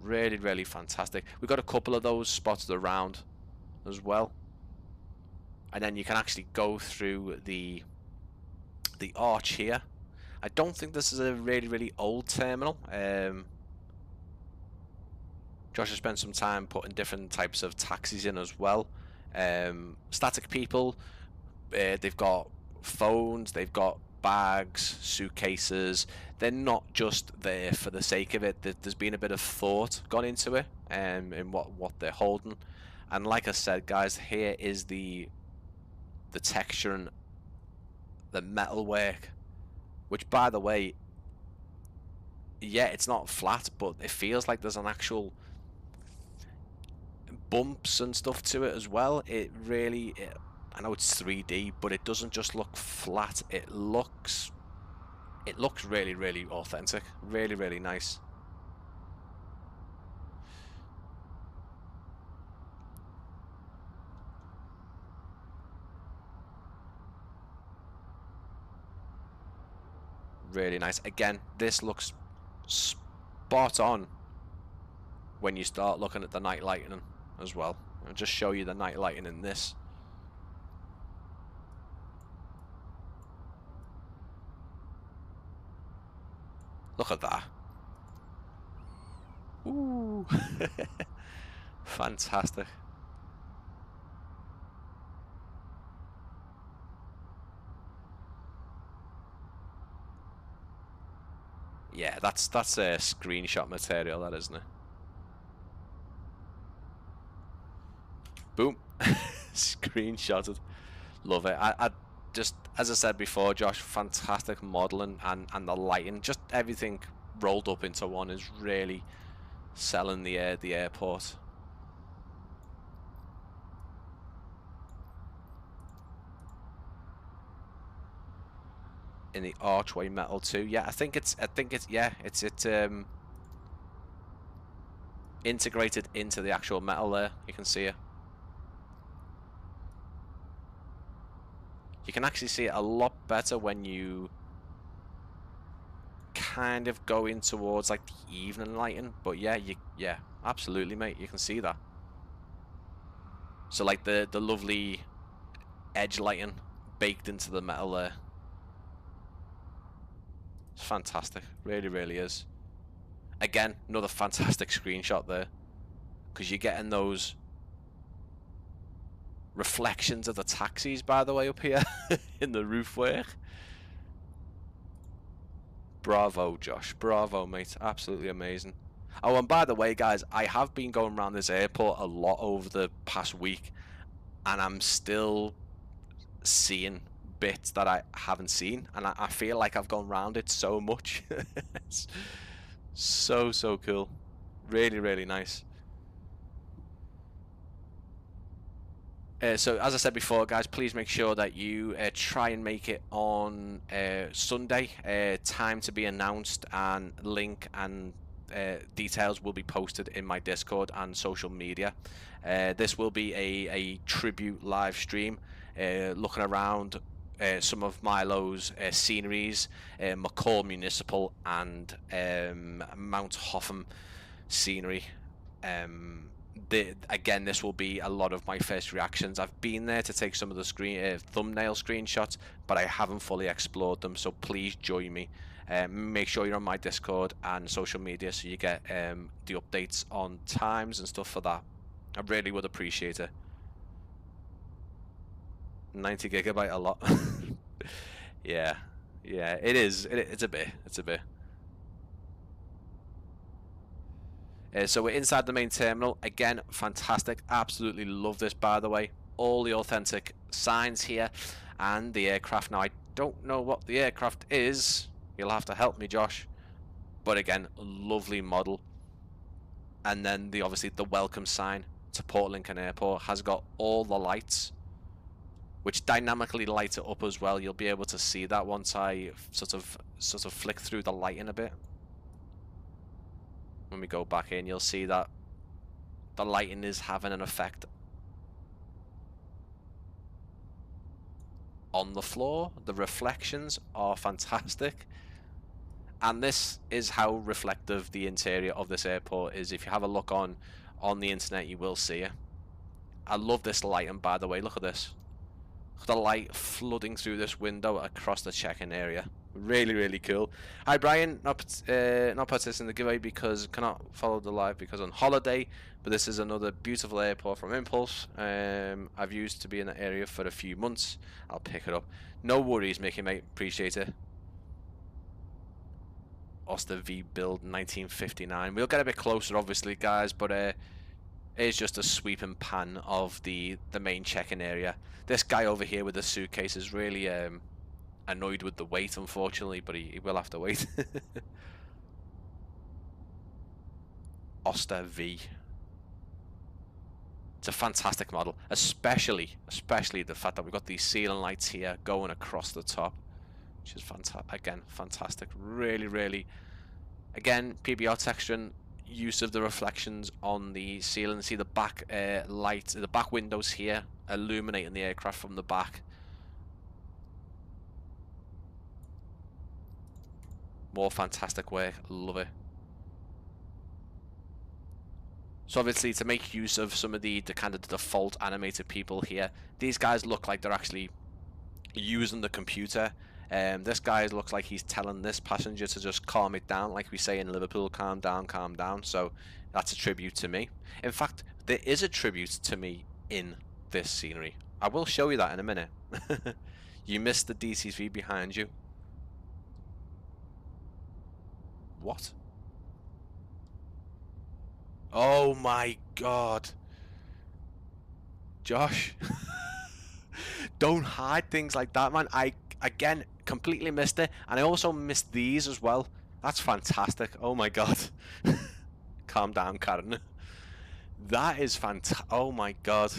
Really fantastic. We've got a couple of those spotted around as well, and then you can actually go through the arch here. I don't think this is a really old terminal. Josh has spent some time putting different types of taxis in as well. Static people, they've got phones, they've got bags, suitcases. They're not just there for the sake of it. There's been a bit of thought gone into it, in what they're holding. And like I said, guys, here is the texture and the metalwork, which, by the way, yeah, it's not flat, but it feels like there's an actual bumps and stuff to it as well. It really, I know it's 3D, but it doesn't just look flat. It looks really, really authentic. Really, really nice. Really nice. Again, this looks spot on when you start looking at the night lighting as well. I'll just show you the night lighting in this. Look at that. Ooh. Fantastic. Yeah, that's a screenshot material, that, isn't it? Boom. Screenshotted. Love it. I just, as I said before, Josh, fantastic modeling and the lighting, just everything rolled up into one is really selling the airport. In the archway metal too. Yeah, I think it's integrated into the actual metal there. You can see it. You can actually see it a lot better when you kind of go in towards like the evening lighting. But yeah, yeah, absolutely, mate. You can see that. So like the lovely edge lighting baked into the metal there. It's fantastic. Really, really is. Again, another fantastic screenshot there, because you're getting those reflections of the taxis, by the way, up here in the roof work. Bravo, Josh. Bravo, mate. Absolutely amazing. Oh, and by the way, guys, I have been going around this airport a lot over the past week, and I'm still seeing bits that I haven't seen, and I feel like I've gone around it so much. It's so cool. Really, really nice. So as I said before, guys, please make sure that you try and make it on Sunday. Time to be announced, and link and details will be posted in my Discord and social media. This will be a tribute live stream, looking around some of Milo's sceneries, McCall Municipal and Mount Hotham scenery. Again, this will be a lot of my first reactions. I've been there to take some of the thumbnail screenshots, but I haven't fully explored them, so please join me. Make sure you're on my Discord and social media so you get the updates on times and stuff for that. I really would appreciate it. 90 gigabyte, a lot. Yeah, it is. It's a bit. So we're inside the main terminal. Again, fantastic. Absolutely love this, by the way. All the authentic signs here and the aircraft. Now, I don't know what the aircraft is. You'll have to help me, Josh. But again, lovely model. And then obviously the welcome sign to Port Lincoln Airport has got all the lights, which dynamically light it up as well. You'll be able to see that once I sort of flick through the lighting a bit. When we go back in, you'll see that the lighting is having an effect on the floor. The reflections are fantastic, and this is how reflective the interior of this airport is. If you have a look on the internet, you will see it. I love this lighting, by the way. Look at this. Look at the light flooding through this window across the check-in area. Really, really cool. Hi, Brian. Not participating in the giveaway because cannot follow the live because on holiday. But this is another beautiful airport from Impulse. I've used to be in that area for a few months. I'll pick it up. No worries, Mickey, mate. Appreciate it. Oster V build 1959. We'll get a bit closer, obviously, guys. But it's just a sweep and pan of the main check-in area. This guy over here with the suitcase is really annoyed with the wait, unfortunately, but he will have to wait. Oster V. It's a fantastic model, especially the fact that we've got these ceiling lights here going across the top, which is fantastic. Really, again, PBR texturing, use of the reflections on the ceiling. See the back lights, the back windows here, illuminating the aircraft from the back. More fantastic work, love it. So obviously, to make use of some of the kind of the default animated people here, these guys look like they're actually using the computer. This guy looks like he's telling this passenger to just calm it down, like we say in Liverpool, calm down, calm down. So that's a tribute to me. In fact, there is a tribute to me in this scenery. I will show you that in a minute. You missed the DC3 behind you. What? Oh my god. Josh. Don't hide things like that, man. I, again, completely missed it. And I also missed these as well. That's fantastic. Oh my god. Calm down, Karen. That is fantastic. Oh my god.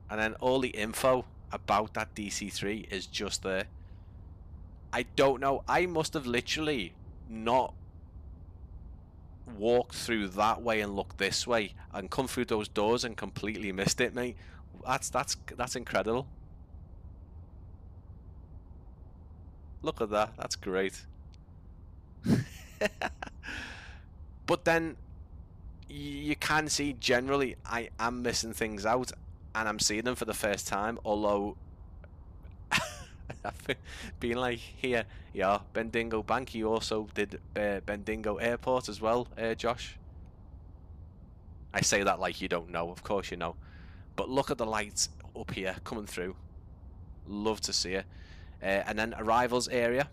And then all the info about that DC3 is just there. I don't know. I must have literally not walked through that way and looked this way and come through those doors and completely missed it, mate. That's incredible. Look at that. That's great. But then you can see generally I am missing things out and I'm seeing them for the first time, although being like here, yeah, Bendigo Bank, you also did Bendigo Airport as well, Josh. I say that like you don't know, of course you know. But look at the lights up here coming through. Love to see it. And then arrivals area.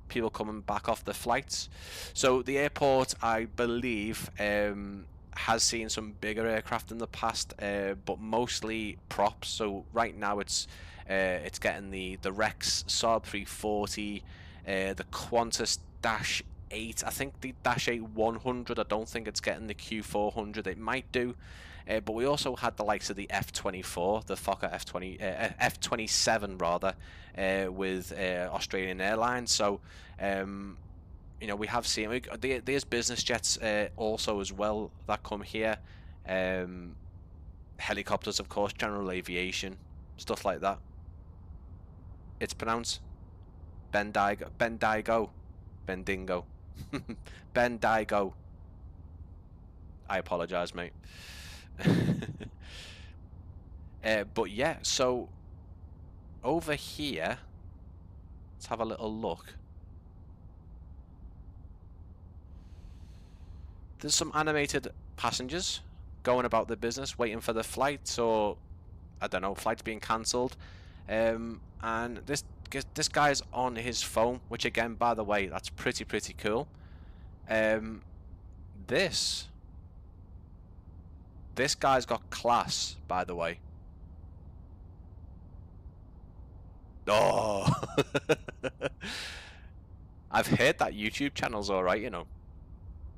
People coming back off the flights. So the airport, I believe, has seen some bigger aircraft in the past, but mostly props. So right now it's getting the Rex Saab 340, the Qantas Dash 8. I think the Dash 8 100. I don't think it's getting the Q400. It might do. But we also had the likes of the F24, the Fokker F27 rather, with Australian Airlines. So, you know, we have seen there's business jets also as well that come here. Helicopters, of course, general aviation, stuff like that. It's pronounced Bendigo, Bendigo. Bendigo. I apologise, mate. But yeah, so over here, let's have a little look. There's some animated passengers going about their business, waiting for the flights, or I don't know, flights being cancelled. And this guy's on his phone, which again, by the way, that's pretty cool. This guy's got class, by the way. Oh, I've heard that YouTube channel's alright, you know.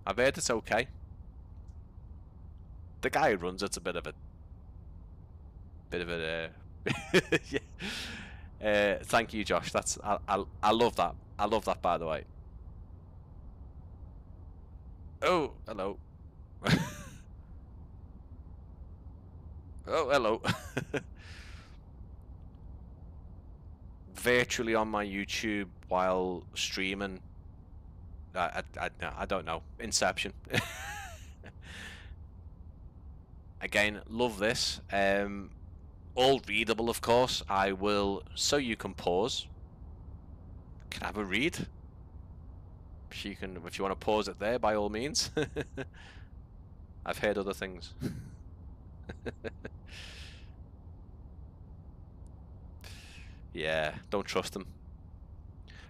I've heard it's okay. The guy who runs it's a bit of a yeah. Thank you, Josh. That's I love that. I love that, by the way. Oh, hello. Oh, hello. Virtually on my YouTube while streaming. I don't know. Inception. Again, love this. All readable, of course. I will, so you can pause. Can I have a read? If you want to pause it there, by all means. I've heard other things. Yeah, don't trust them.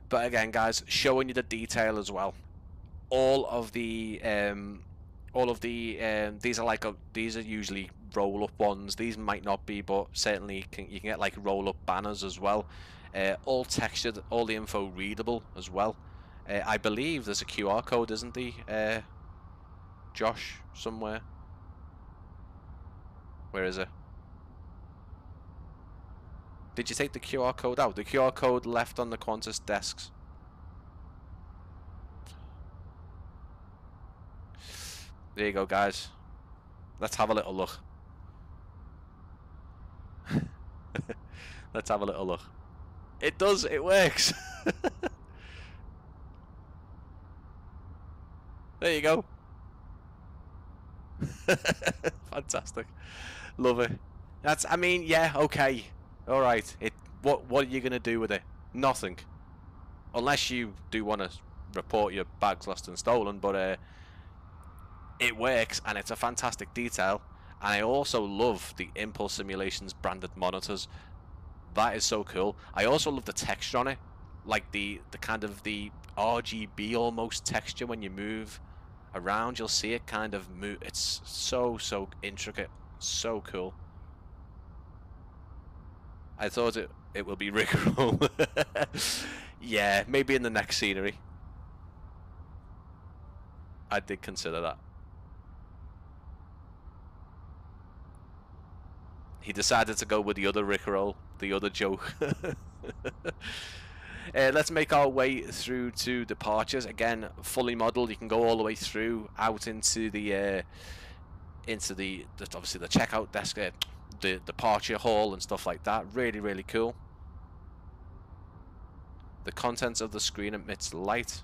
But again, guys, showing you the detail as well. All of the these are usually roll-up ones. These might not be, but certainly you can get like roll-up banners as well. All textured, all the info readable as well. I believe there's a QR code, isn't there, Josh, somewhere? Where is it? Did you take the QR code out? The QR code left on the Qantas desks. There you go, guys. Let's have a little look. Let's have a little look. It does, it works. There you go. Fantastic. Love it. I mean, yeah, okay. Alright. What are you gonna do with it? Nothing. Unless you do want to report your bags lost and stolen, but it works and it's a fantastic detail. And I also love the Impulse Simulations branded monitors. That is so cool. I also love the texture on it, like the kind of the RGB almost texture when you move around. You'll see it kind of move. It's so intricate, so cool. I thought it will be rickroll. Yeah, maybe in the next scenery. I did consider that. He decided to go with the other rickroll, the other joke. Let's make our way through to departures. Again, fully modelled. You can go all the way through out into the obviously the checkout desk, the departure hall and stuff like that. Really cool. The contents of the screen emits light.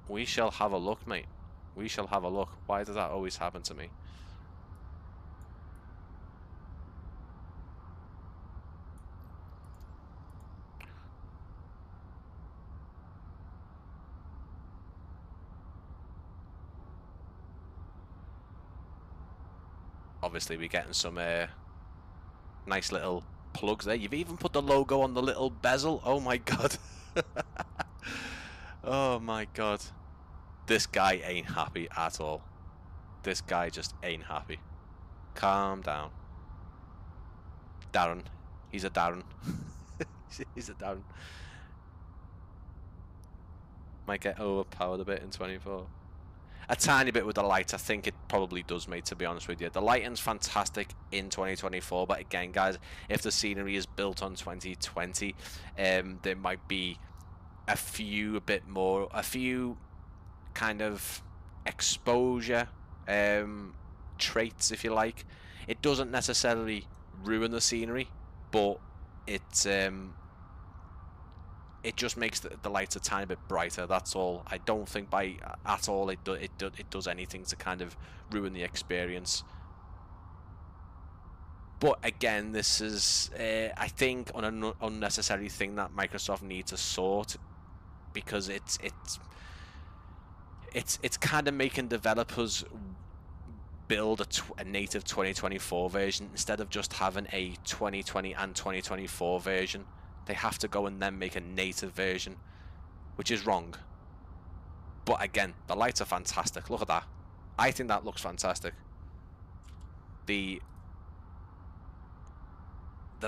We shall have a look, mate. We shall have a look. Why does that always happen to me? Obviously, we're getting some nice little plugs there. You've even put the logo on the little bezel. Oh my god. Oh my god. This guy ain't happy at all. This guy just ain't happy. Calm down. Darren. He's a Darren. He's a Darren. Might get overpowered a bit in 24. A tiny bit with the light. I think it probably does, mate, to be honest with you. The lighting's fantastic in 2024, but again, guys, if the scenery is built on 2020, there might be a few kind of exposure traits, if you like. It doesn't necessarily ruin the scenery, but it just makes the lights a tiny bit brighter. That's all. I don't think at all it does anything to kind of ruin the experience. But again, this is I think an unnecessary thing that Microsoft needs to sort, because it's kind of making developers build a native 2024 version instead of just having a 2020 and 2024 version. They have to go and then make a native version, which is wrong. But again, the lights are fantastic. Look at that. I think that looks fantastic. The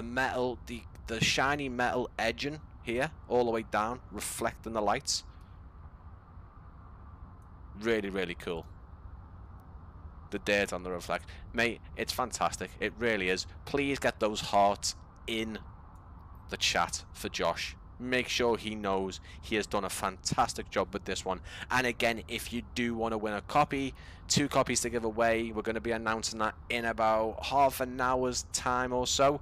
metal, the shiny metal edging here, all the way down, reflecting the lights. Really cool. The dirt on the reflect. Mate, it's fantastic. It really is. Please get those hearts in the chat for Josh. Make sure he knows he has done a fantastic job with this one. And again, if you do want to win a copy, 2 copies to give away, we're going to be announcing that in about half an hour's time or so.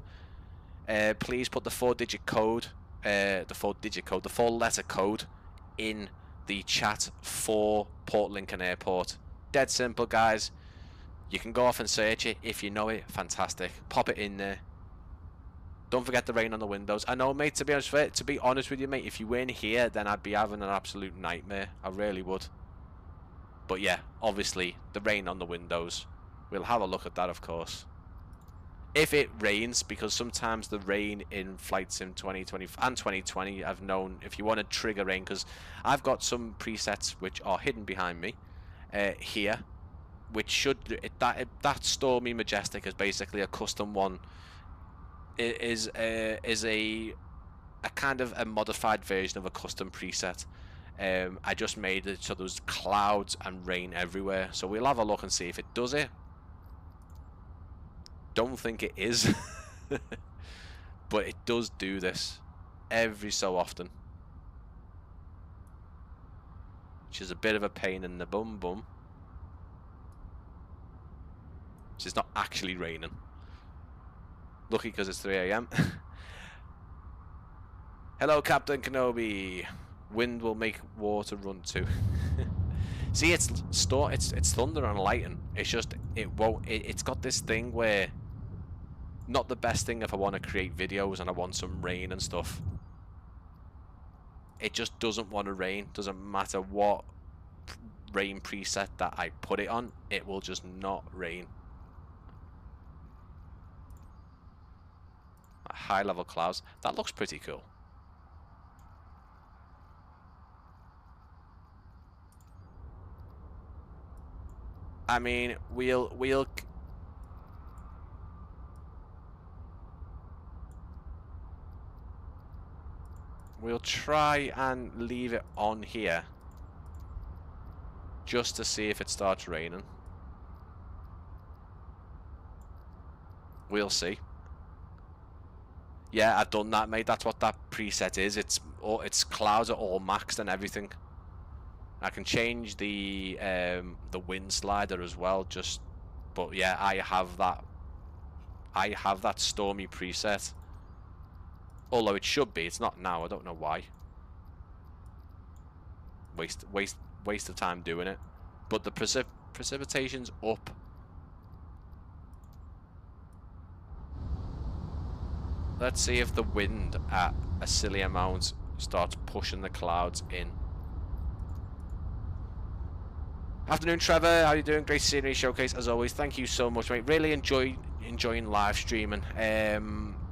Please put the 4-digit code, the 4-letter code in the chat for Port Lincoln Airport. Dead simple, guys. You can go off and search it. If you know it, fantastic. Pop it in there. Don't forget the rain on the windows. I know, mate, to be honest with you, mate, if you weren't here, then I'd be having an absolute nightmare. I really would. But yeah, obviously, the rain on the windows. We'll have a look at that, of course. If it rains, because sometimes the rain in Flight Sim 2020 and 2020, I've known, if you want to trigger rain, because I've got some presets which are hidden behind me here, which should, that Stormy Majestic is basically a custom one. It is a kind of a modified version of a custom preset. I just made it so there's clouds and rain everywhere. So we'll have a look and see if it does it. Don't think it is, but it does do this every so often, which is a bit of a pain in the bum. Which is not actually raining. Lucky because it's 3 AM. Hello, Captain Kenobi. Wind will make water run too. See, it's thunder and lightning. It's just it's got this thing where, not the best thing if I want to create videos and I want some rain and stuff. It just doesn't want to rain. Doesn't matter what rain preset that I put it on, it will just not rain. High level clouds. That looks pretty cool. I mean, we'll try and leave it on here just to see if it starts raining. We'll see. Yeah, I've done that, mate. That's what that preset is. Its clouds are all maxed and everything. I can change the wind slider as well. But yeah, I have that stormy preset. Although it should be, it's not now. I don't know why. Waste of time doing it. But the precipitation's up. Let's see if the wind at a silly amount starts pushing the clouds in. Afternoon, Trevor. How are you doing? Great scenery showcase as always. Thank you so much, mate. Really enjoying live streaming. A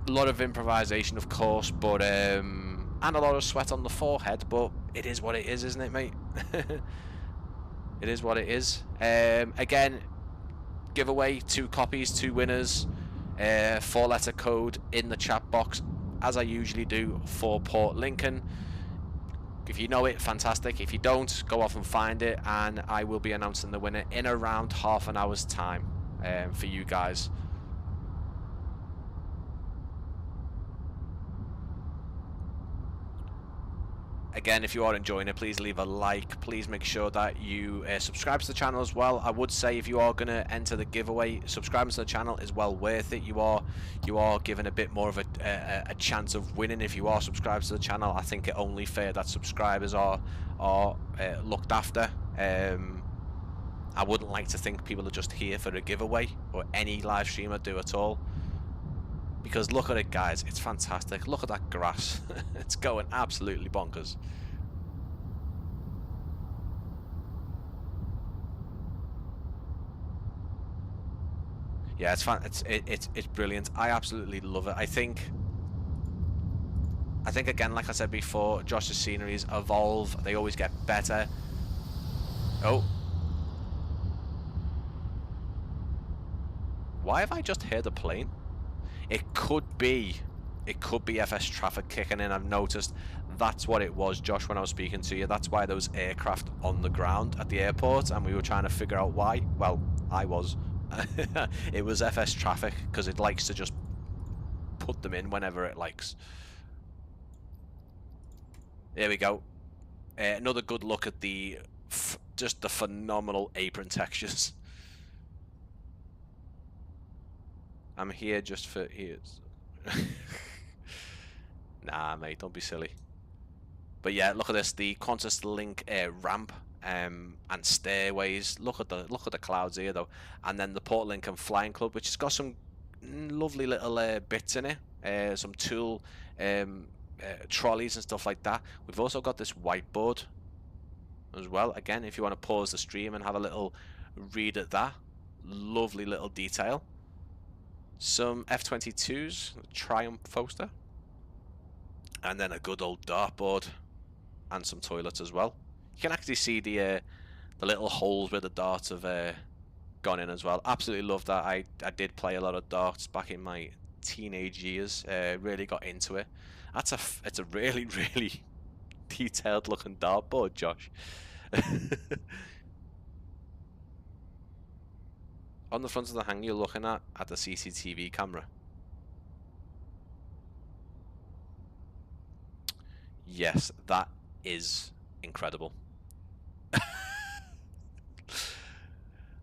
lot of improvisation, of course, but and a lot of sweat on the forehead. But it is what it is, isn't it, mate? It is what it is. Again, giveaway, 2 copies, 2 winners. 4-letter code in the chat box, as I usually do for Port Lincoln. If you know it, fantastic. If you don't, go off and find it, and I will be announcing the winner in around half an hour's time for you guys. Again, if you are enjoying it, please leave a like. Please make sure that you subscribe to the channel as well. I would say if you are going to enter the giveaway, subscribing to the channel is well worth it. You are given a bit more of a chance of winning if you are subscribed to the channel. I think it only fair that subscribers are looked after. I wouldn't like to think people are just here for a giveaway, or any live streamer do at all. Because look at it, guys, it's fantastic. Look at that grass. It's going absolutely bonkers. Yeah, it's fun. It's brilliant. I absolutely love it. I think again, like I said before, Josh's sceneries evolve. They always get better. Oh. Why have I just heard a plane? It could be FS traffic kicking in. I've noticed that's what it was, Josh, when I was speaking to you. That's why there was aircraft on the ground at the airport, and we were trying to figure out why. Well, I was. It was FS traffic, because it likes to just put them in whenever it likes. There we go. Another good look at just the phenomenal apron textures. I'm here just for ears. Nah, mate, don't be silly. But yeah, look at this, the Qantas Link ramp and stairways. Look at the clouds here though, and then the Port Lincoln Flying Club, which has got some lovely little bits in it. some tool trolleys and stuff like that. We've also got this whiteboard as well. Again, if you want to pause the stream and have a little read at that, lovely little detail. Some F-22s, Triumph poster, and then a good old dartboard and some toilets as well. You can actually see the little holes where the darts have gone in as well. Absolutely love that. I did play a lot of darts back in my teenage years. Really got into it. It's a really really detailed looking dartboard, Josh. On the front of the hangar, you're looking at the CCTV camera. Yes, that is incredible.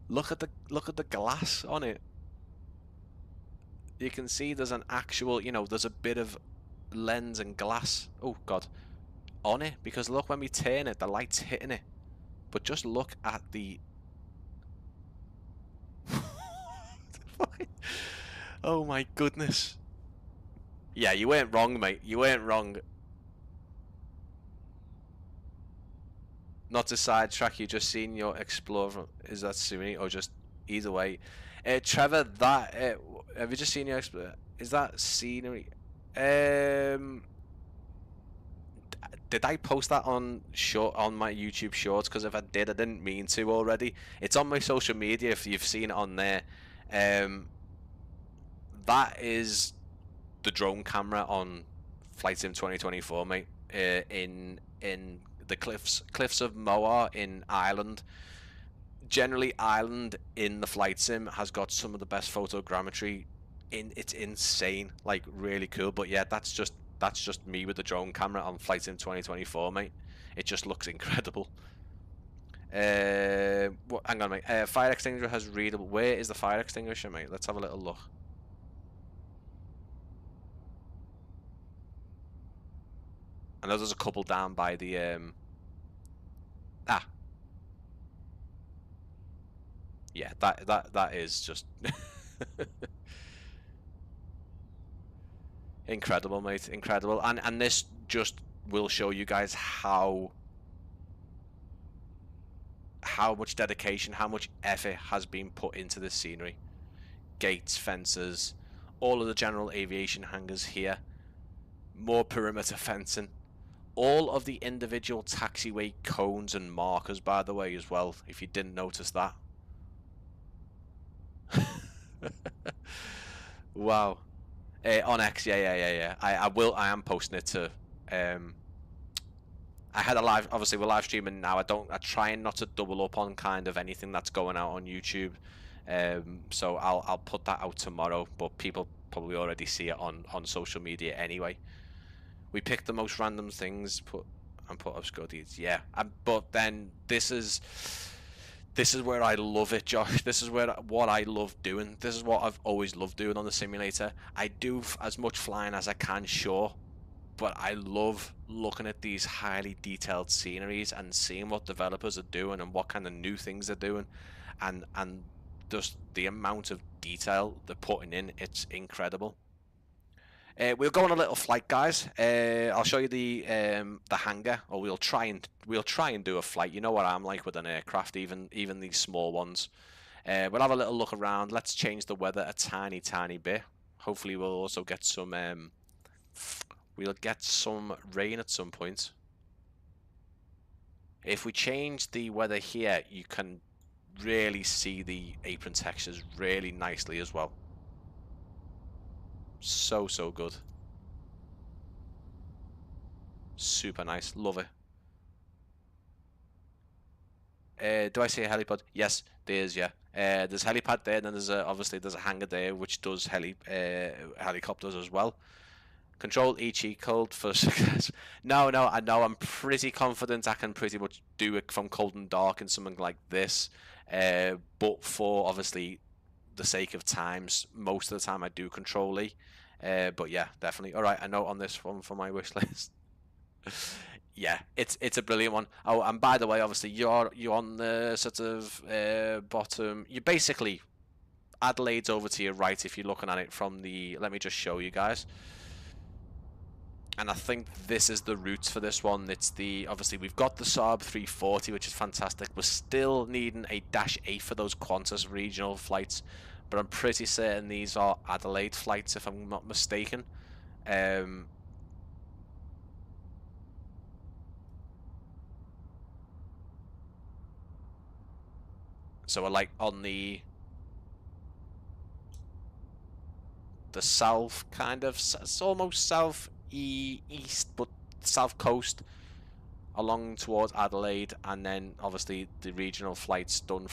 Look at the glass on it. You can see there's an actual, there's a bit of lens and glass. Oh God, on it, because look, when we turn it, the light's hitting it. But just look at the. Oh my goodness. Yeah, you weren't wrong, mate. You weren't wrong. Not to sidetrack, you just seen your Explorer. Is that Siri or just either way? Trevor, that have you just seen your Explorer? Is that scenery? Did I post that on my YouTube Shorts? Because if I did, I didn't mean to already. It's on my social media if you've seen it on there. That is the drone camera on Flight Sim 2024, mate. In the cliffs of Moher in Ireland. Generally, Ireland in the Flight Sim has got some of the best photogrammetry. It's insane, like really cool. But yeah, that's just me with the drone camera on Flight Sim 2024, mate. It just looks incredible. Hang on, mate. Fire extinguisher has readable. Where is the fire extinguisher, mate? Let's have a little look. I know there's a couple down by the yeah, that is just incredible, mate. Incredible. And this just will show you guys how much dedication, how much effort has been put into this scenery. Gates, fences, all of the general aviation hangars here, more perimeter fencing, all of the individual taxiway cones and markers, by the way, as well, if you didn't notice that. Wow. On X, yeah. I am posting it to. I had a live. Obviously, we're live streaming now. I try not to double up on kind of anything that's going out on YouTube. So I'll put that out tomorrow. But people probably already see it on social media anyway. We picked the most random things, put obscure deeds. Yeah, but then this is where I love it, Josh. This is what I love doing. This is what I've always loved doing on the simulator. I do as much flying as I can, sure, but I love looking at these highly detailed sceneries and seeing what developers are doing and what kind of new things they're doing, and just the amount of detail they're putting in. It's incredible. We'll go on a little flight, guys. I'll show you the hangar, or we'll try and do a flight. You know what I'm like with an aircraft, even these small ones. We'll have a little look around. Let's change the weather a tiny bit. Hopefully, we'll also get some rain at some point. If we change the weather here, you can really see the apron textures really nicely as well. So good. Super nice. Love it. Do I see a helipad? Yes, there's, yeah. There's a helipad there, and then obviously there's a hangar there which does helicopters as well. Control cheat code for success. No, I know. I'm pretty confident I can pretty much do it from cold and dark in something like this. But for obviously the sake of times, most of the time I do Control E. But yeah, definitely. All right, a note on this one for my wish list. Yeah, it's a brilliant one. Oh, and by the way, obviously you're on the sort of bottom. You basically Adelaide's over to your right if you're looking at it from the... Let me just show you guys. And I think this is the route for this one. It's the... Obviously, we've got the Saab 340, which is fantastic. We're still needing a Dash 8 for those Qantas regional flights. But I'm pretty certain these are Adelaide flights, if I'm not mistaken. So we're like on the south, kind of. It's almost south east, but south coast, along towards Adelaide, and then obviously the regional flights done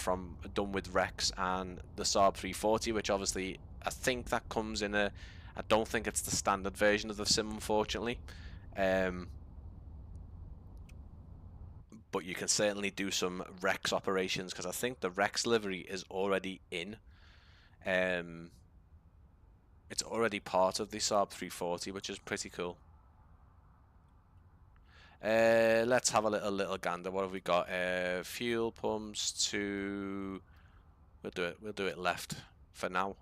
with Rex and the Saab 340, which obviously I think that comes in a... I don't think it's the standard version of the sim, unfortunately. But you can certainly do some Rex operations, because I think the Rex livery is already in. It's already part of the Saab 340, which is pretty cool. Let's have a little gander. What have we got? Fuel pumps to... We'll do it left for now.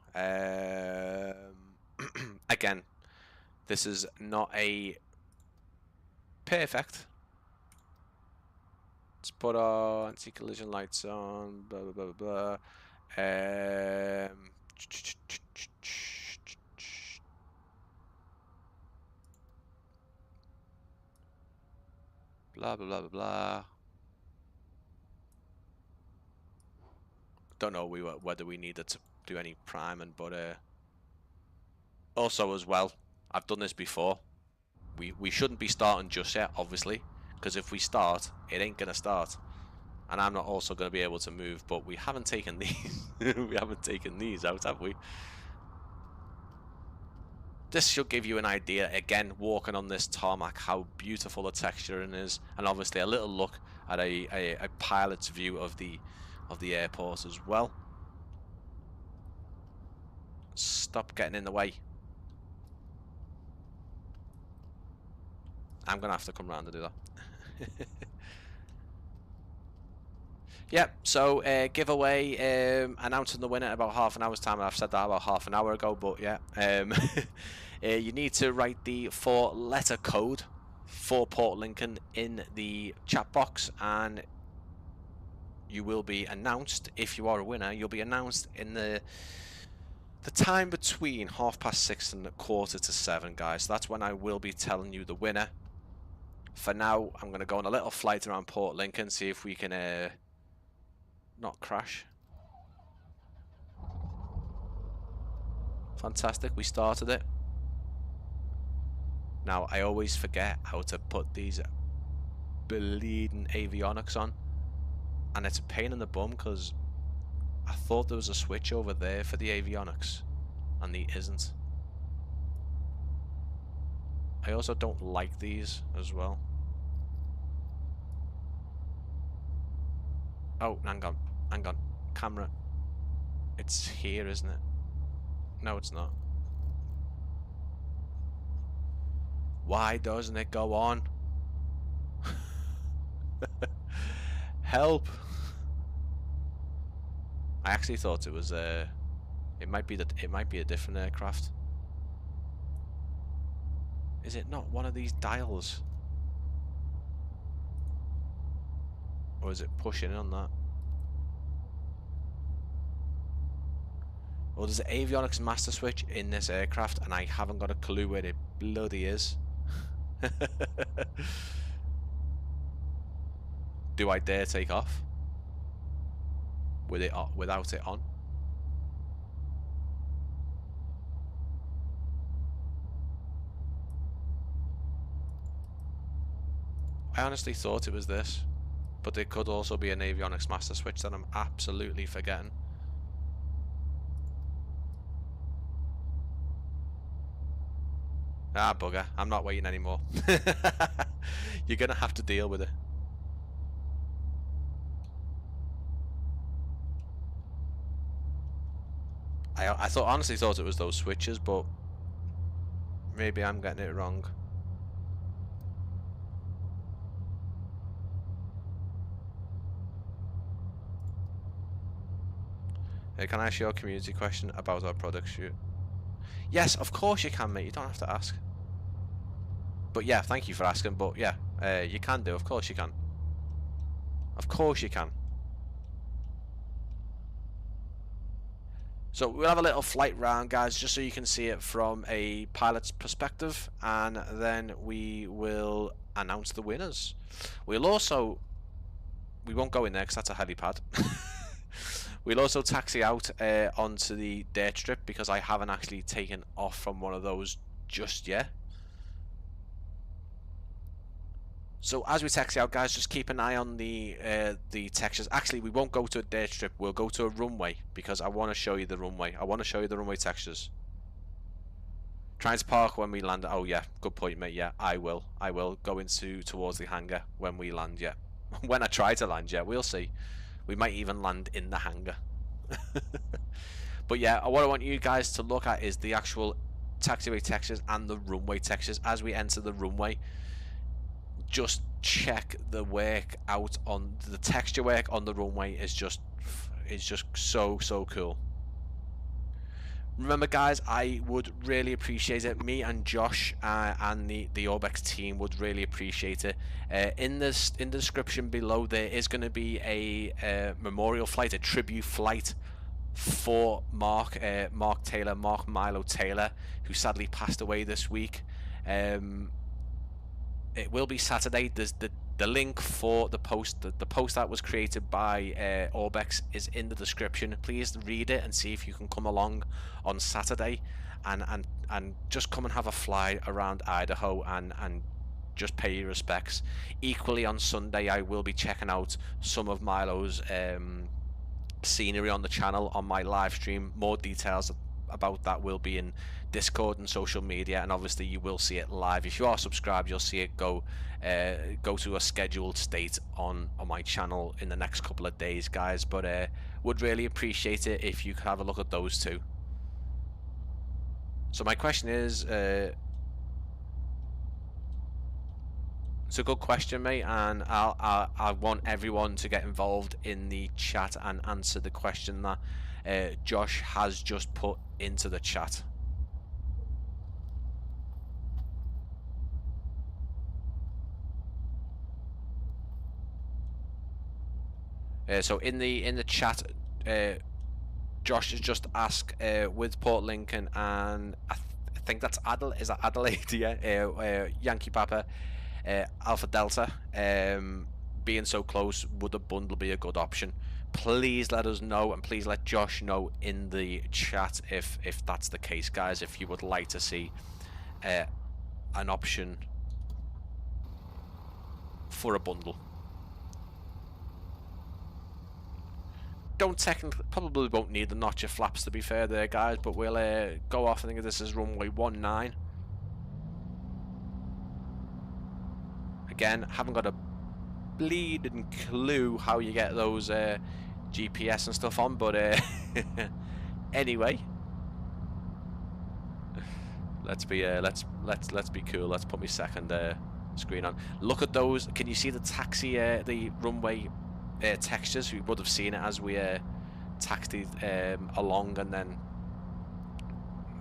Again, this is not a perfect. Let's put our anti-collision lights on. Blah blah blah blah. Blah blah blah blah blah. Don't know whether we needed to do any priming, but also as well, I've done this before. We shouldn't be starting just yet, obviously, because if we start, it ain't gonna start, and I'm not also gonna be able to move. But we haven't taken these. We haven't taken these out, have we? This should give you an idea, again, walking on this tarmac, how beautiful the texturing is, and obviously a little look at a pilot's view of the airport as well. Stop getting in the way. I'm gonna have to come around to do that. Yep, so giveaway, announcing the winner in about half an hour's time. I've said that about half an hour ago, but yeah. You need to write the 4-letter code for Port Lincoln in the chat box, and you will be announced. If you are a winner, you'll be announced in the time between 6:30 and 6:45, guys. That's when I will be telling you the winner. For now, I'm going to go on a little flight around Port Lincoln, see if we can not crash. Fantastic, we started it. Now, I always forget how to put these bleeding avionics on, and it's a pain in the bum because I thought there was a switch over there for the avionics, and there isn't. I also don't like these as well. Oh, hang on. Camera. It's here, isn't it? No, it's not. Why doesn't it go on? Help! I actually thought it was it might be a different aircraft. Is it not one of these dials? Or is it pushing on that? Well, there's an avionics master switch in this aircraft, and I haven't got a clue where it bloody is. Do I dare take off with it without it on? I honestly thought it was this, but it could also be an avionics master switch that I'm absolutely forgetting. Ah, bugger. I'm not waiting anymore. You're gonna have to deal with it. I honestly thought it was those switches, but maybe I'm getting it wrong. Can I ask you a community question about our product shoot? Yes, of course you can, mate. You don't have to ask. But yeah, thank you for asking. But yeah, you can do. Of course you can. Of course you can. So we'll have a little flight round, guys, just so you can see it from a pilot's perspective, and then we will announce the winners. We won't go in there because that's a helipad. We'll also taxi out onto the dirt strip because I haven't actually taken off from one of those just yet. So as we taxi out, guys, just keep an eye on the textures. Actually, we won't go to a dirt strip. We'll go to a runway because I want to show you the runway. I want to show you the runway textures. Trying to park when we land. Oh yeah, good point, mate. Yeah, I will go towards the hangar when we land. Yeah, when I try to land. Yeah, we'll see. We might even land in the hangar. But yeah, what I want you guys to look at is the actual taxiway textures and the runway textures as we enter the runway. Just check the work out on the texture work on the runway is just so cool. Remember, guys, I would really appreciate it. Me and Josh and the Orbex team would really appreciate it. In the description below, there is going to be a memorial flight, a tribute flight for Mark Milo Taylor, who sadly passed away this week. It will be Saturday. There's the link for the post that was created by Orbex is in the description. Please read it and see if you can come along on Saturday and just come and have a fly around Idaho and just pay your respects. Equally on Sunday I will be checking out some of Milo's scenery on the channel on my live stream. More details about that will be in Discord and social media, and obviously you will see it live. If you are subscribed, you'll see it go to a scheduled state on my channel in the next couple of days, guys. But would really appreciate it if you could have a look at those two. So my question is, it's a good question, mate, and I want everyone to get involved in the chat and answer the question that Josh has just put into the chat. So in the chat, Josh has just asked with Port Lincoln and I think that's Adelaide, yeah, Yankee Papa, Alpha Delta, being so close, would a bundle be a good option? Please let us know, and please let Josh know in the chat if that's the case, guys. If you would like to see an option for a bundle. Don't technically, probably won't need the notcher flaps to be fair there, guys, but we'll go off. I think this is runway 19. Again, haven't got a bleeding clue how you get those GPS and stuff on, but anyway, let's be cool. Let's put my second screen on. Look at those. Can you see the taxi, the runway textures? We would have seen it as we taxied along and then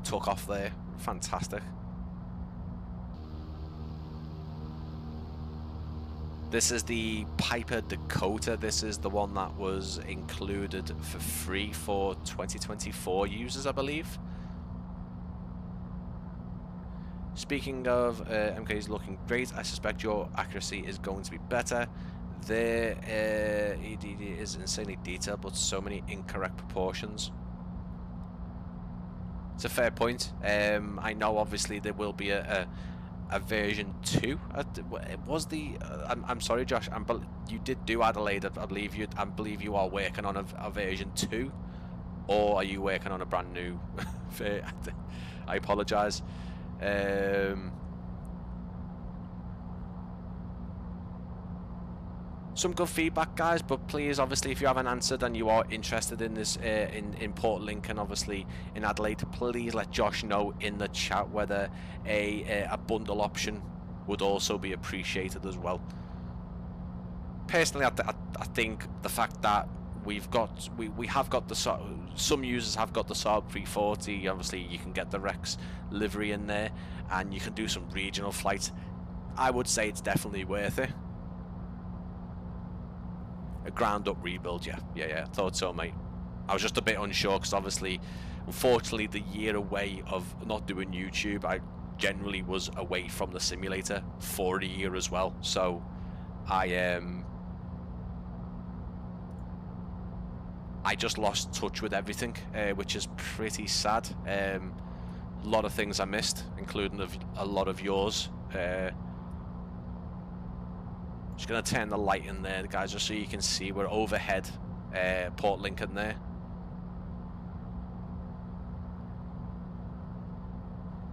took off there. Fantastic. This is the Piper Dakota. This is the one that was included for free for 2024 users, I believe. Speaking of MKs looking great, I suspect your accuracy is going to be better. Their EDD is insanely detailed, but so many incorrect proportions. It's a fair point. I know obviously there will be a version 2. Was the I'm sorry, Josh. You did do Adelaide. I believe you are working on a version 2, or are you working on a brand new? I apologise. Some good feedback, guys, but please, obviously, if you haven't answered and you are interested in this in Port Lincoln, obviously in Adelaide, please let Josh know in the chat whether a bundle option would also be appreciated as well. Personally, I think the fact that we have got the some users have got the Saab 340. Obviously, you can get the Rex livery in there, and you can do some regional flights. I would say it's definitely worth it. A ground up rebuild, yeah, thought so, mate. I was just a bit unsure because obviously, unfortunately, the year away of not doing YouTube, I generally was away from the simulator for a year as well. So I just lost touch with everything, which is pretty sad. A lot of things I missed, including a lot of yours. Just gonna turn the light in there, guys, just so you can see we're overhead Port Lincoln there.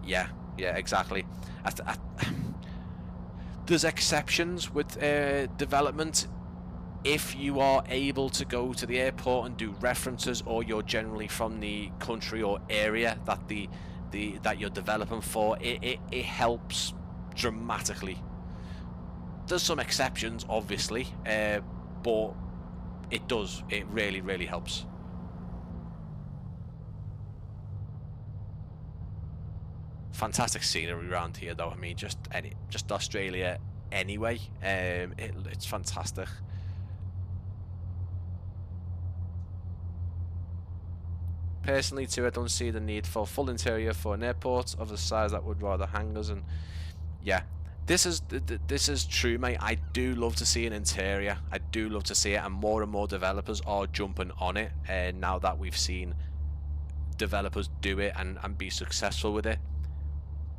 Yeah, exactly. There's exceptions with development. If you are able to go to the airport and do references, or you're generally from the country or area that that you're developing for, it helps dramatically. There's some exceptions, obviously, but it does. It really helps. Fantastic scenery around here, though. I mean, just Australia anyway. It's fantastic. Personally, too, I don't see the need for full interior for an airport of the size that would rather hangars. And yeah, this is true, mate. I do love to see an interior. I do love to see it, and more developers are jumping on it. And now that we've seen developers do it and be successful with it,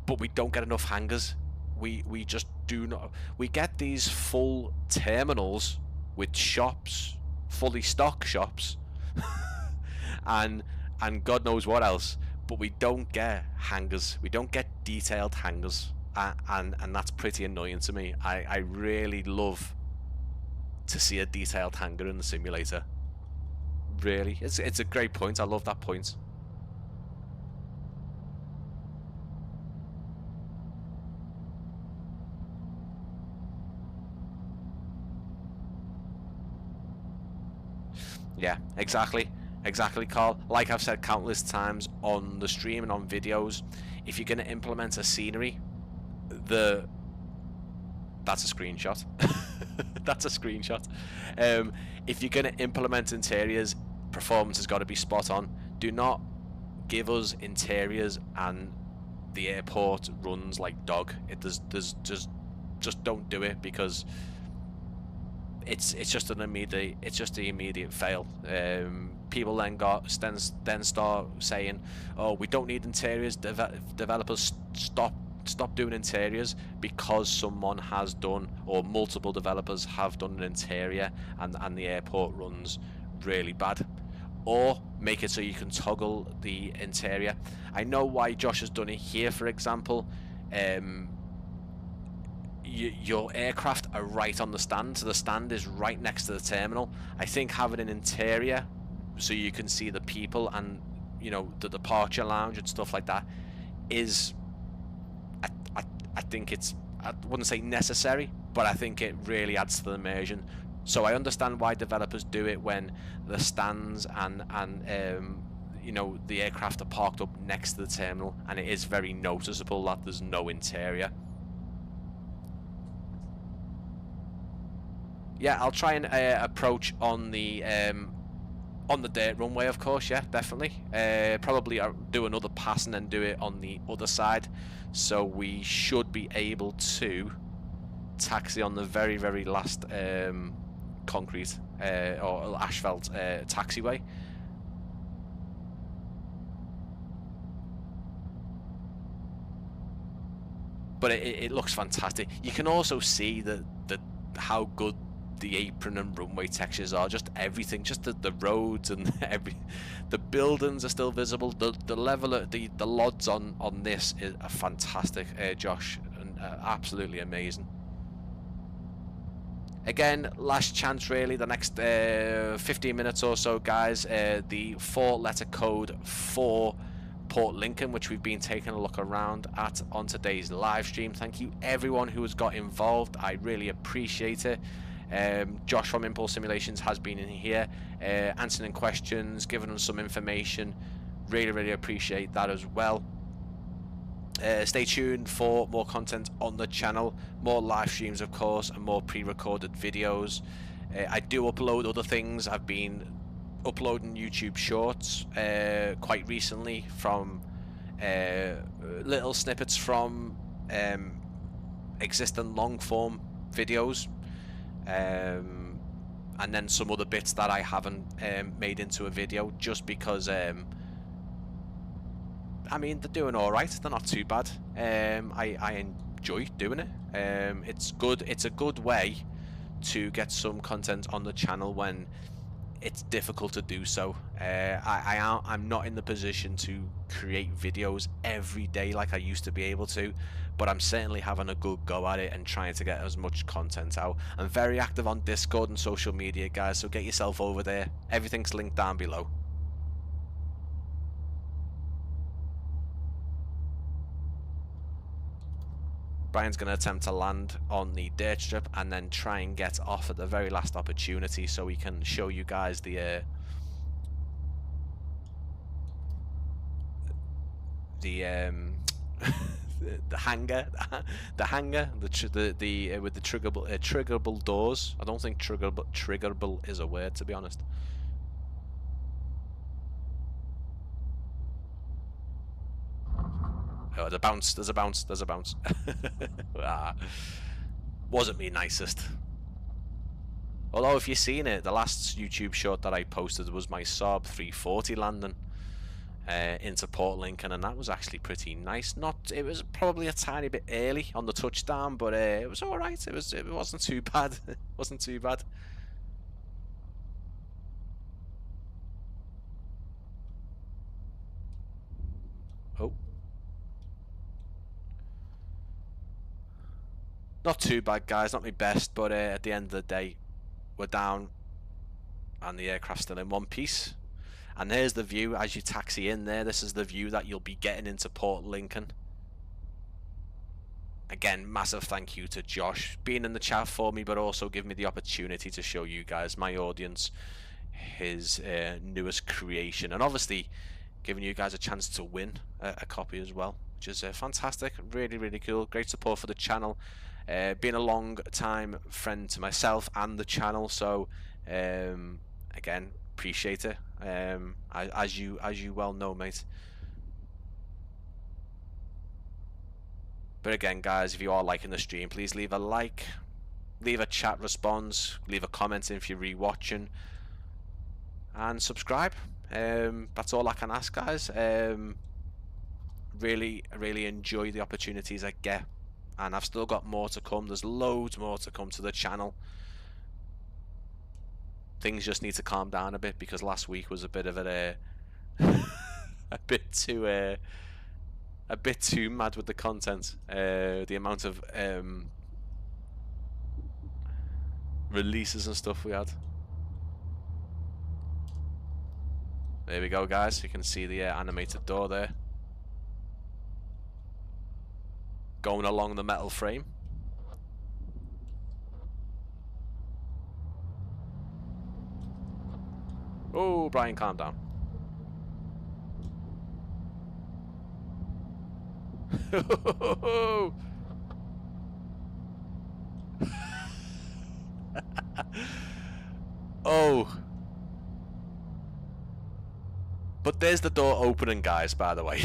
but we don't get enough hangars. We just do not. We get these full terminals with shops, fully stocked shops, and God knows what else, but we don't get hangars. We don't get detailed hangars, and that's pretty annoying to me. I really love to see a detailed hangar in the simulator. Really, it's a great point. I love that point. Yeah, exactly, Carl. Like I've said countless times on the stream and on videos, if you're going to implement a scenery, that's a screenshot. That's a screenshot. If you're going to implement interiors, performance has got to be spot on. Do not give us interiors and the airport runs like dog. Just don't do it, because it's just an immediate, it's just the immediate fail. People then start saying, oh, we don't need interiors. Developers stop doing interiors because someone has done, or multiple developers have done an interior, and the airport runs really bad. Or make it so you can toggle the interior. I know why Josh has done it here, for example. Your aircraft are right on the stand, so the stand is right next to the terminal. I think having an interior so you can see the people and, you know, the departure lounge and stuff like that is, I think it's, I wouldn't say necessary, but I think it really adds to the immersion. So I understand why developers do it when the stands and you know, the aircraft are parked up next to the terminal, and it is very noticeable that there's no interior. Yeah, I'll try and approach on the dirt runway, of course. Yeah, definitely. Probably do another pass and then do it on the other side, so we should be able to taxi on the very last concrete or asphalt taxiway. But it looks fantastic. You can also see how good the apron and runway textures are. Just everything, just the roads and the buildings are still visible. The level of the LODs on this is fantastic, Josh, and absolutely amazing. Again, last chance really, the next 15 minutes or so, guys. The 4-letter code for Port Lincoln, which we've been taking a look around at on today's live stream. Thank you everyone who has got involved. I really appreciate it. Josh from Impulse Simulations has been in here, answering questions, giving us some information. Really appreciate that as well. Stay tuned for more content on the channel, more live streams of course, and more pre-recorded videos. I do upload other things. I've been uploading YouTube shorts quite recently, from little snippets from existing long form videos, and then some other bits that I haven't made into a video, just because I mean, they're doing alright, they're not too bad. I enjoy doing it. It's good. It's a good way to get some content on the channel when it's difficult to do so. I'm not in the position to create videos every day like I used to be able to, but I'm certainly having a good go at it and trying to get as much content out. I'm very active on Discord and social media, guys, so get yourself over there. Everything's linked down below. Brian's going to attempt to land on the dirt strip and then try and get off at the very last opportunity, so we can show you guys the the hangar, with the triggerable doors. I don't think triggerable is a word, to be honest. Oh, there's a bounce. Wasn't me nicest. Although, if you've seen it, the last YouTube short that I posted was my Saab 340 landing into Port Lincoln, and that was actually pretty nice. It was probably a tiny bit early on the touchdown, but it was alright. It wasn't too bad. It wasn't too bad. Oh. Not too bad, guys, not my best, but at the end of the day, we're down and the aircraft's still in one piece. And here's the view as you taxi in there. This is the view that you'll be getting into Port Lincoln. Again, massive thank you to Josh being in the chat for me, but also giving me the opportunity to show you guys, my audience, his newest creation, and obviously giving you guys a chance to win a copy as well, which is fantastic. Really cool. Great support for the channel. Being a long time friend to myself and the channel, so again, appreciate it. As you well know, mate. But again, guys, if you are liking the stream, please leave a like, leave a chat response, leave a comment if you're rewatching, and subscribe. That's all I can ask, guys. Really enjoy the opportunities I get, and I've still got more to come. There's loads more to come to the channel. Things just need to calm down a bit, because last week was a bit of a bit too mad with the content. The amount of releases and stuff we had. There we go, guys. You can see the animated door there going along the metal frame. Oh, Brian, calm down. Oh. But there's the door opening, guys, by the way.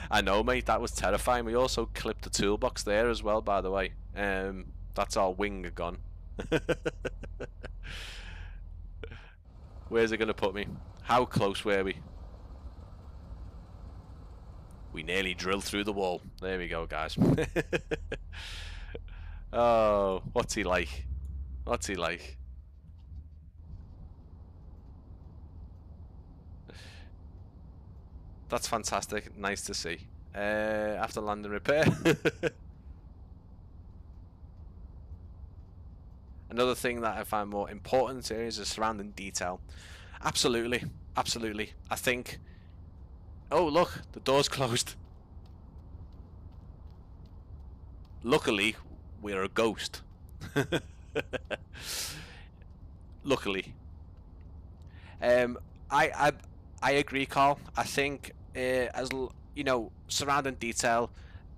I know, mate, that was terrifying. We also clipped the toolbox there as well, by the way. That's our wing gone. Where's it going to put me? How close were we? We nearly drilled through the wall. There we go, guys. Oh, what's he like? What's he like? That's fantastic. Nice to see. After landing repair. Another thing that I find more important here is the surrounding detail. Absolutely. Absolutely. I think... Oh, look. The door's closed. Luckily, we're a ghost. Luckily. I I I agree, Carl. I think you know, surrounding detail,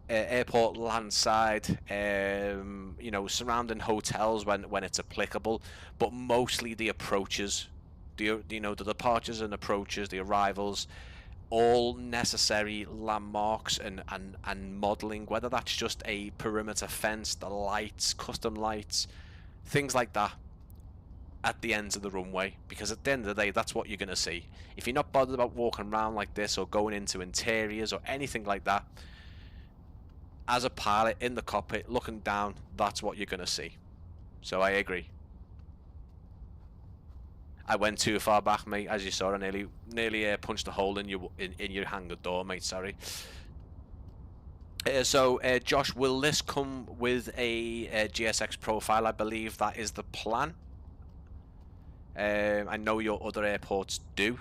airport landside, you know, surrounding hotels when it's applicable, but mostly the approaches, you know, the departures and approaches, the arrivals, all necessary landmarks and modelling, whether that's just a perimeter fence, the lights, custom lights, things like that at the ends of the runway, because at the end of the day, that's what you're going to see. If you're not bothered about walking around like this or going into interiors or anything like that, as a pilot in the cockpit looking down, that's what you're going to see. So I agree. I went too far back, mate. As you saw, I nearly punched a hole in your hangar door, mate. Sorry. So Josh, will this come with a GSX profile? I believe that is the plan. I know your other airports do.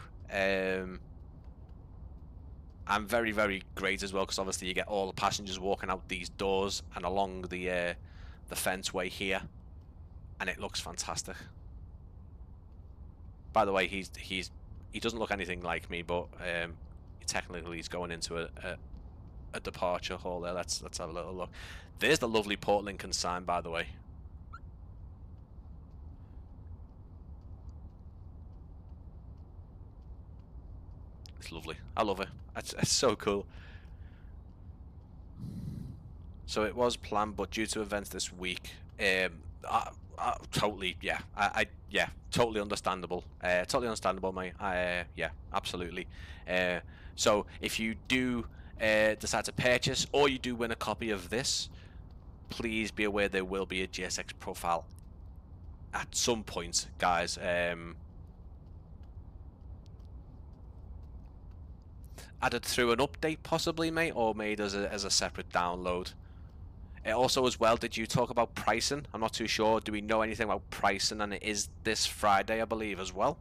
I'm very, very great as well, because obviously you get all the passengers walking out these doors and along the fenceway here, and it looks fantastic. By the way, he doesn't look anything like me, but technically he's going into a departure hall there. Let's have a little look. There's the lovely Port Lincoln sign, by the way. It's lovely. I love it. It's so cool. So it was planned, but due to events this week, totally, yeah, yeah, totally understandable. Totally understandable, mate. Yeah, absolutely. So if you do decide to purchase, or you do win a copy of this, please be aware there will be a GSX profile at some point, guys. Added through an update, possibly, mate, or made as a separate download. Also, as well, did you talk about pricing? I'm not too sure. Do we know anything about pricing? And it is this Friday, I believe, as well.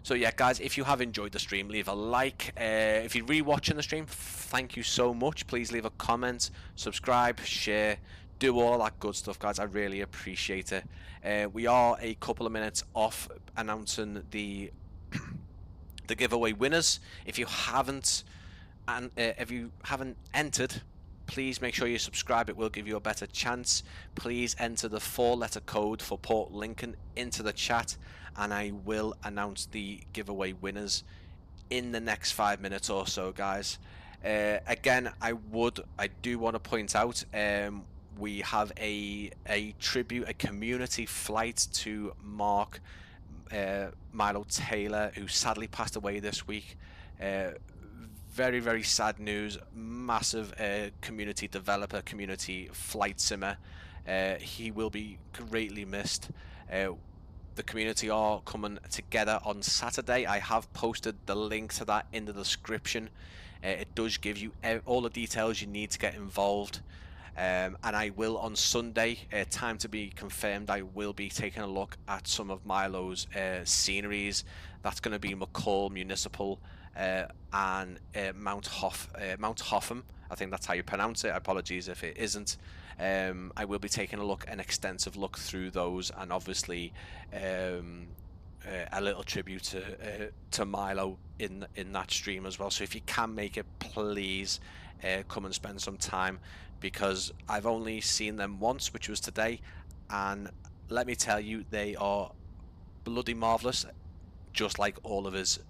So yeah, guys, if you have enjoyed the stream, leave a like. If you're rewatching the stream, thank you so much. Please leave a comment, subscribe, share, do all that good stuff, guys. I really appreciate it. We are a couple of minutes off announcing the the giveaway winners. If you haven't entered, please make sure you subscribe. It will give you a better chance. Please enter the 4-letter code for Port Lincoln into the chat, and I will announce the giveaway winners in the next 5 minutes or so, guys. Again, I do want to point out, we have a tribute, a community flight to mark Milo Taylor, who sadly passed away this week. Very, very sad news. Massive community developer, community flight simmer. He will be greatly missed. The community are coming together on Saturday. I have posted the link to that in the description. It does give you all the details you need to get involved. And I will on Sunday, time to be confirmed, I will be taking a look at some of Milo's sceneries. That's going to be McCall Municipal and Mount Hoffam. I think that's how you pronounce it. Apologies if it isn't. I will be taking an extensive look through those, and obviously a little tribute to Milo in that stream as well. So if you can make it, please come and spend some time, because I've only seen them once, which was today, and let me tell you, they are bloody marvelous, just like all of his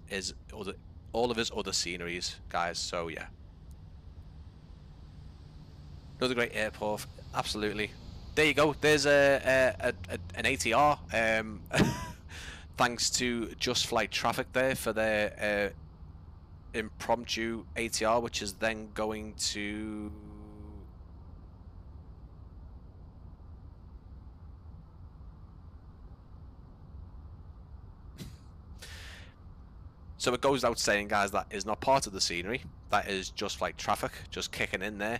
other sceneries, guys. So yeah, another great airport, absolutely. There you go. There's an ATR. Thanks to Just Flight Traffic there for their impromptu ATR, which is then going to so it goes without saying, guys, that is not part of the scenery. That is Just Flight Traffic just kicking in there.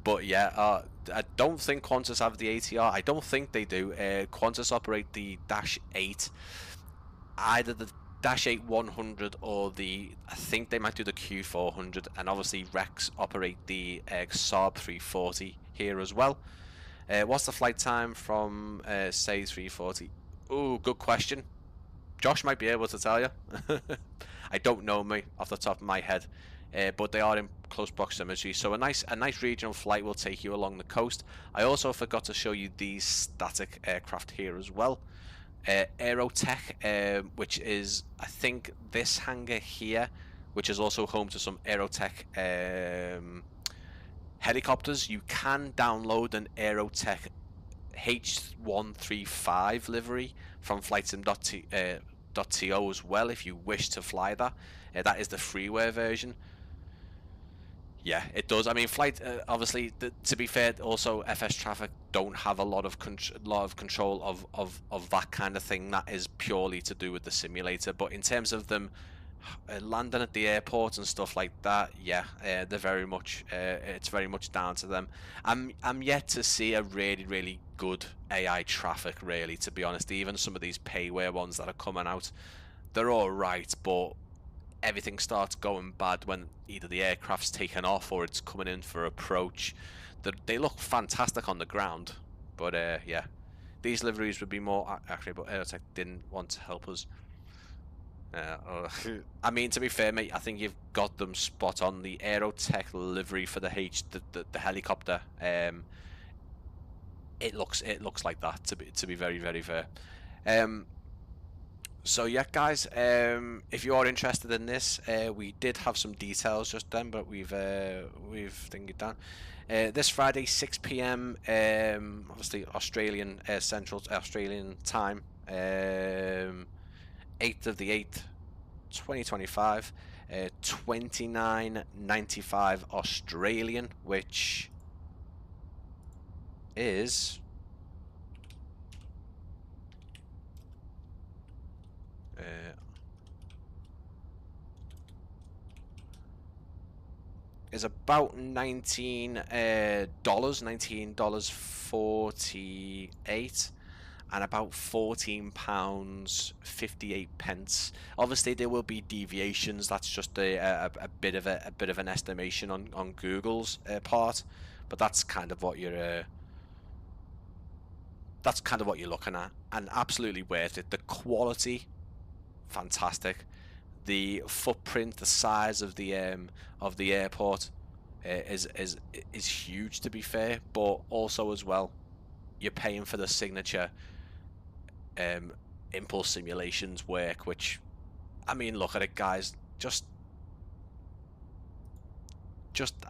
But yeah, I don't think Qantas have the ATR. I don't think they do. Qantas operate the Dash 8. Either the Dash 8 100 or I think they might do the Q400, and obviously Rex operate the Saab 340 here as well. What's the flight time from say 340? Oh, good question. Josh might be able to tell you. I don't know me off the top of my head, but they are in close proximity, so a nice regional flight will take you along the coast. I also forgot to show you these static aircraft here as well. Aerotech, which is, I think, this hangar here, which is also home to some Aerotech helicopters. You can download an Aerotech H135 livery from flightsim.to as well if you wish to fly that. That is the freeware version. Yeah, it does. I mean, flight obviously. To be fair, also FS Traffic don't have a lot of control of that kind of thing. That is purely to do with the simulator. But in terms of them landing at the airport and stuff like that, yeah, they're very much. It's very much down to them. I'm yet to see a really good AI traffic. Really, to be honest, even some of these payware ones that are coming out, they're all right, but everything starts going bad when either the aircraft's taken off or it's coming in for approach. They look fantastic on the ground, but yeah, these liveries would be more actually, but Aerotech didn't want to help us. I mean, to be fair, mate, I think you've got them spot on. The Aerotech livery for the helicopter, it looks like that, to be very fair. So yeah, guys, if you are interested in this, we did have some details just then, but we've thinking it down. This Friday, 6 p.m. Obviously Australian Central Australian time, 8th of the 8th, 2025, 29.95 Australian, which is about $19.48, and about £14.58. Obviously, there will be deviations. That's just a bit of an estimation on Google's part, but that's kind of what you're looking at, and absolutely worth it. The quality, fantastic. The footprint, the size of the airport is huge, to be fair, but also as well, you're paying for the signature impulse simulations work, which, I mean, look at it, guys. Just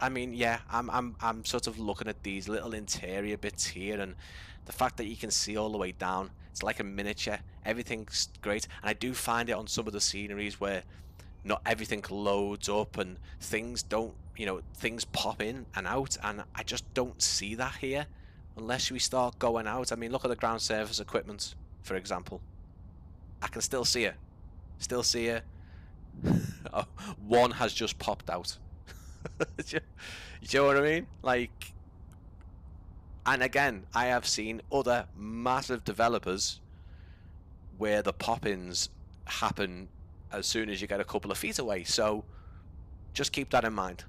I mean, yeah, I'm sort of looking at these little interior bits here, and the fact that you can see all the way down, it's like a miniature. Everything's great, and I do find it on some of the sceneries where not everything loads up and things don't, things pop in and out, and I just don't see that here unless we start going out. I mean, look at the ground service equipment, for example. I can still see it. Oh, one has just popped out. Do you know what I mean? Like, and again, I have seen other massive developers where the pop-ins happen as soon as you get a couple of feet away. So just keep that in mind.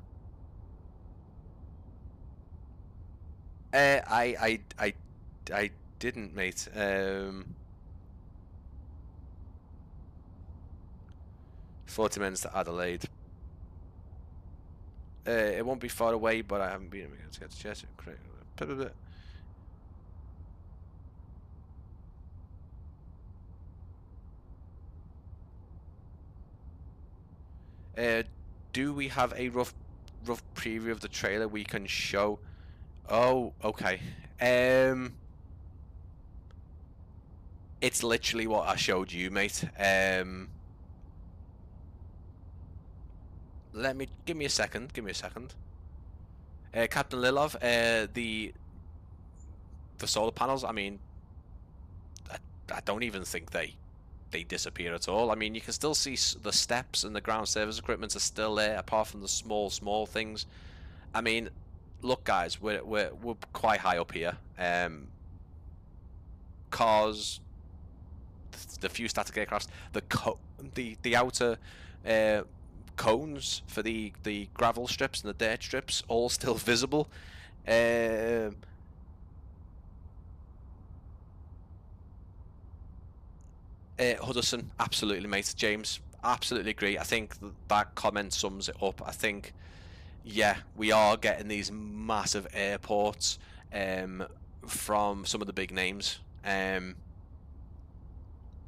I didn't, mate. 40 minutes to Adelaide. It won't be far away, but I haven't been able to get to Chester. Do we have a rough preview of the trailer we can show? Oh, okay. It's literally what I showed you, mate. Give me a second. Captain Lilov, the solar panels, I mean, I don't even think they disappear at all. I mean, you can still see the steps, and the ground service equipment are still there, apart from the small things. I mean, look, guys, we're quite high up here. Cars, the few static aircrafts, the outer cones for the gravel strips and the dirt strips all still visible. Hudson, absolutely, mate. James, absolutely agree. I think that comment sums it up. I think, yeah, we are getting these massive airports from some of the big names. But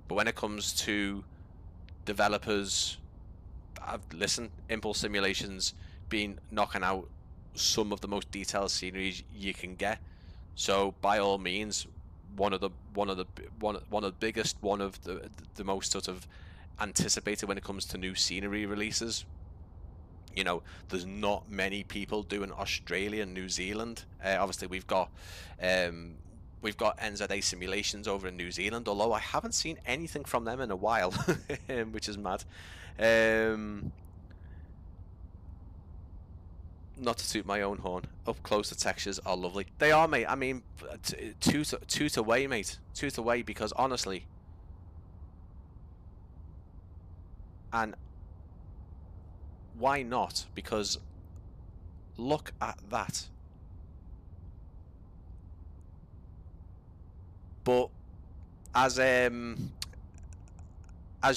when it comes to developers, listen, Impulse Simulations been knocking out some of the most detailed sceneries you can get. So by all means, one of the biggest, one of the most sort of anticipated when it comes to new scenery releases. You know, there's not many people doing Australia and New Zealand. Obviously, we've got NZA Simulations over in New Zealand, although I haven't seen anything from them in a while, which is mad. Not to toot my own horn, up close the textures are lovely. They are, mate. I mean, toot away, mate. Toot away, because honestly, and why not? Because look at that. But as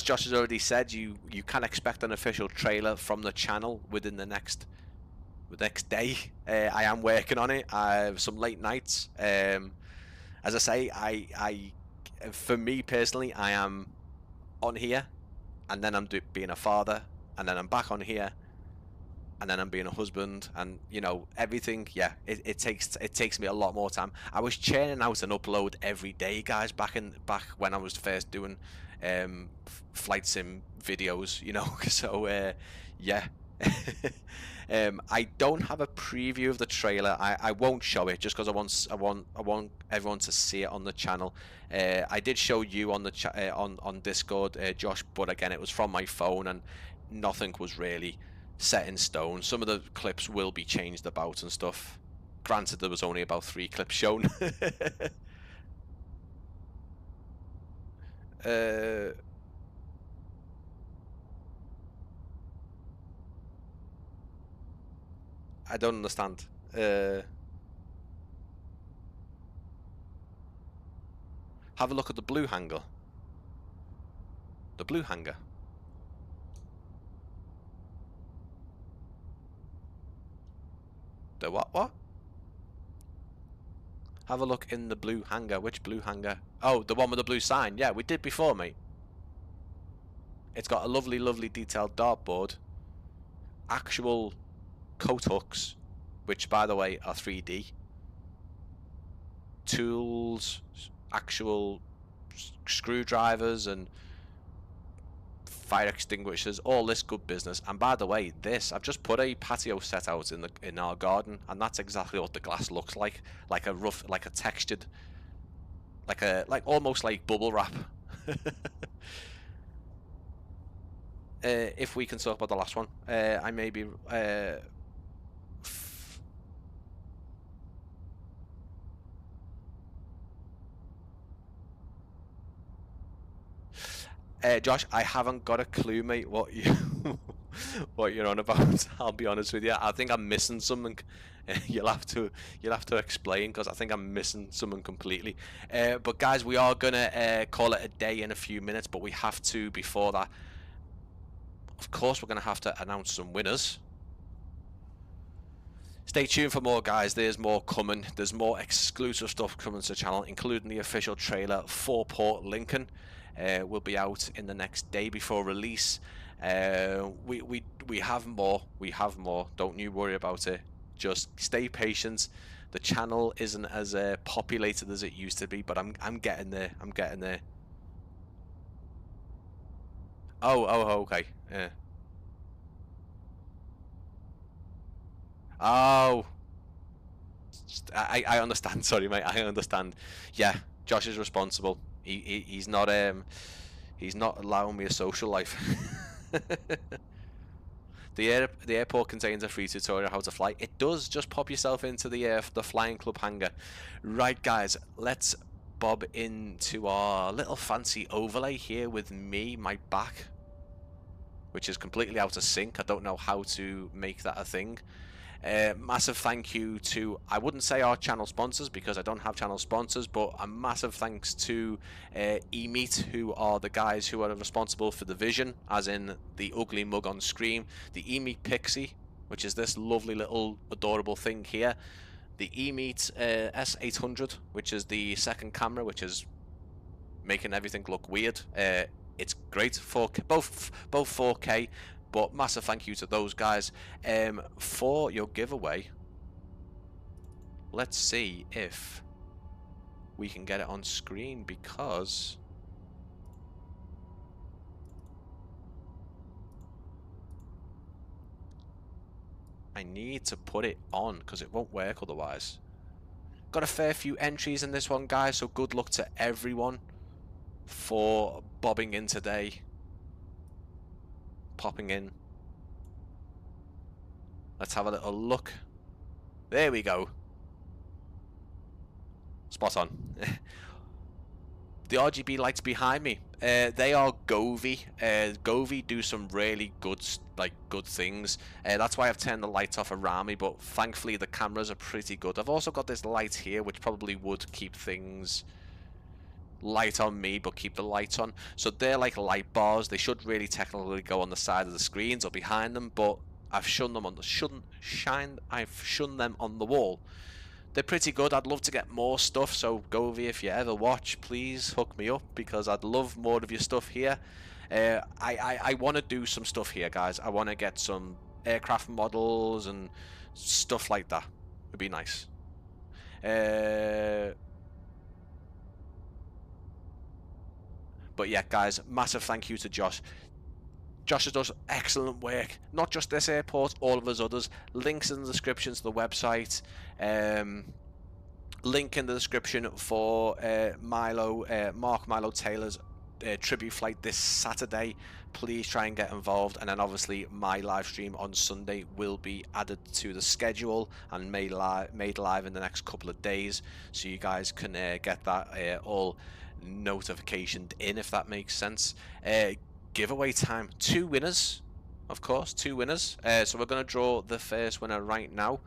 Josh has already said, you can expect an official trailer from the channel within the next day. I am working on it. I have some late nights. As I say, I for me personally, I am on here, and then I'm being a father, and then I'm back on here, and then I'm being a husband, and you know, everything. Yeah, it takes me a lot more time. I was churning out an upload every day, guys, back when I was first doing flight sim videos, you know. So yeah. I don't have a preview of the trailer. I won't show it just because I want everyone to see it on the channel. I did show you on the on Discord, Josh, but again, it was from my phone and nothing was really set in stone. Some of the clips will be changed about and stuff. Granted, there was only about 3 clips shown. I don't understand. Have a look at the blue hangar. The blue hangar. The what? Have a look in the blue hangar. Which blue hangar? Oh, the one with the blue sign. Yeah, we did before, mate. It's got a lovely, lovely detailed dartboard. Actual coat hooks, which by the way are 3D. Tools, actual screwdrivers and fire extinguishers, all this good business. And by the way, I've just put a patio set out in our garden, and that's exactly what the glass looks like a rough, like a textured, like almost like bubble wrap. If we can talk about the last one, I may be Josh, I haven't got a clue, mate, what you're on about. I'll be honest with you. I think I'm missing something. You'll have to explain, because I think I'm missing something completely. But guys, we are gonna call it a day in a few minutes, but we have to, before that, of course, we're gonna have to announce some winners. Stay tuned for more, guys. There's more coming. There's more exclusive stuff coming to the channel, including the official trailer for Port Lincoln. Will be out in the next day before release. We have more. We have more. Don't you worry about it. Just stay patient. The channel isn't as populated as it used to be, but I'm getting there. I'm getting there. Oh, okay. Yeah. Oh, I understand. Sorry, mate. I understand. Yeah, Josh is responsible. He's not allowing me a social life. The airport contains a free tutorial how to fly. It does. Just pop yourself into the flying club hangar. Right, guys, let's bob into our little fancy overlay here with me, my back which is completely out of sync. I don't know how to make that a thing. Massive thank you to, I wouldn't say our channel sponsors because I don't have channel sponsors, but a massive thanks to eMeet, who are the guys who are responsible for the vision, as in the ugly mug on screen, the eMeet Pixie, which is this lovely little adorable thing here, the eMeet S800, which is the second camera, which is making everything look weird. It's great for both 4K. But massive thank you to those guys. For your giveaway, let's see if we can get it on screen, because I need to put it on because it won't work otherwise. Got a fair few entries in this one, guys, so good luck to everyone for bobbing in today. Popping in. Let's have a little look. There we go. Spot on. The RGB lights behind me, they are Govee. Govee do some really good things. That's why I've turned the lights off around me, but thankfully the cameras are pretty good. I've also got this light here, which probably would keep things light on me but keep the lights on, so they're like light bars. They should really technically go on the side of the screens or behind them, but I've shunned them on the I've shunned them on the wall. They're pretty good. I'd love to get more stuff, so Govee, if you ever watch, please hook me up because I'd love more of your stuff here. I want to do some stuff here, guys. I want to get some aircraft models and stuff like that. It'd be nice. But yeah, guys, massive thank you to Josh. Josh does excellent work, not just this airport, all of his others. Links in the description to the website. Link in the description for Mark Milo Taylor's tribute flight this Saturday. Please try and get involved, and then obviously my live stream on Sunday will be added to the schedule and made live in the next couple of days, so you guys can get that all notificationed in, if that makes sense. Giveaway time, 2 winners, of course, 2 winners. So we're going to draw the first winner right now,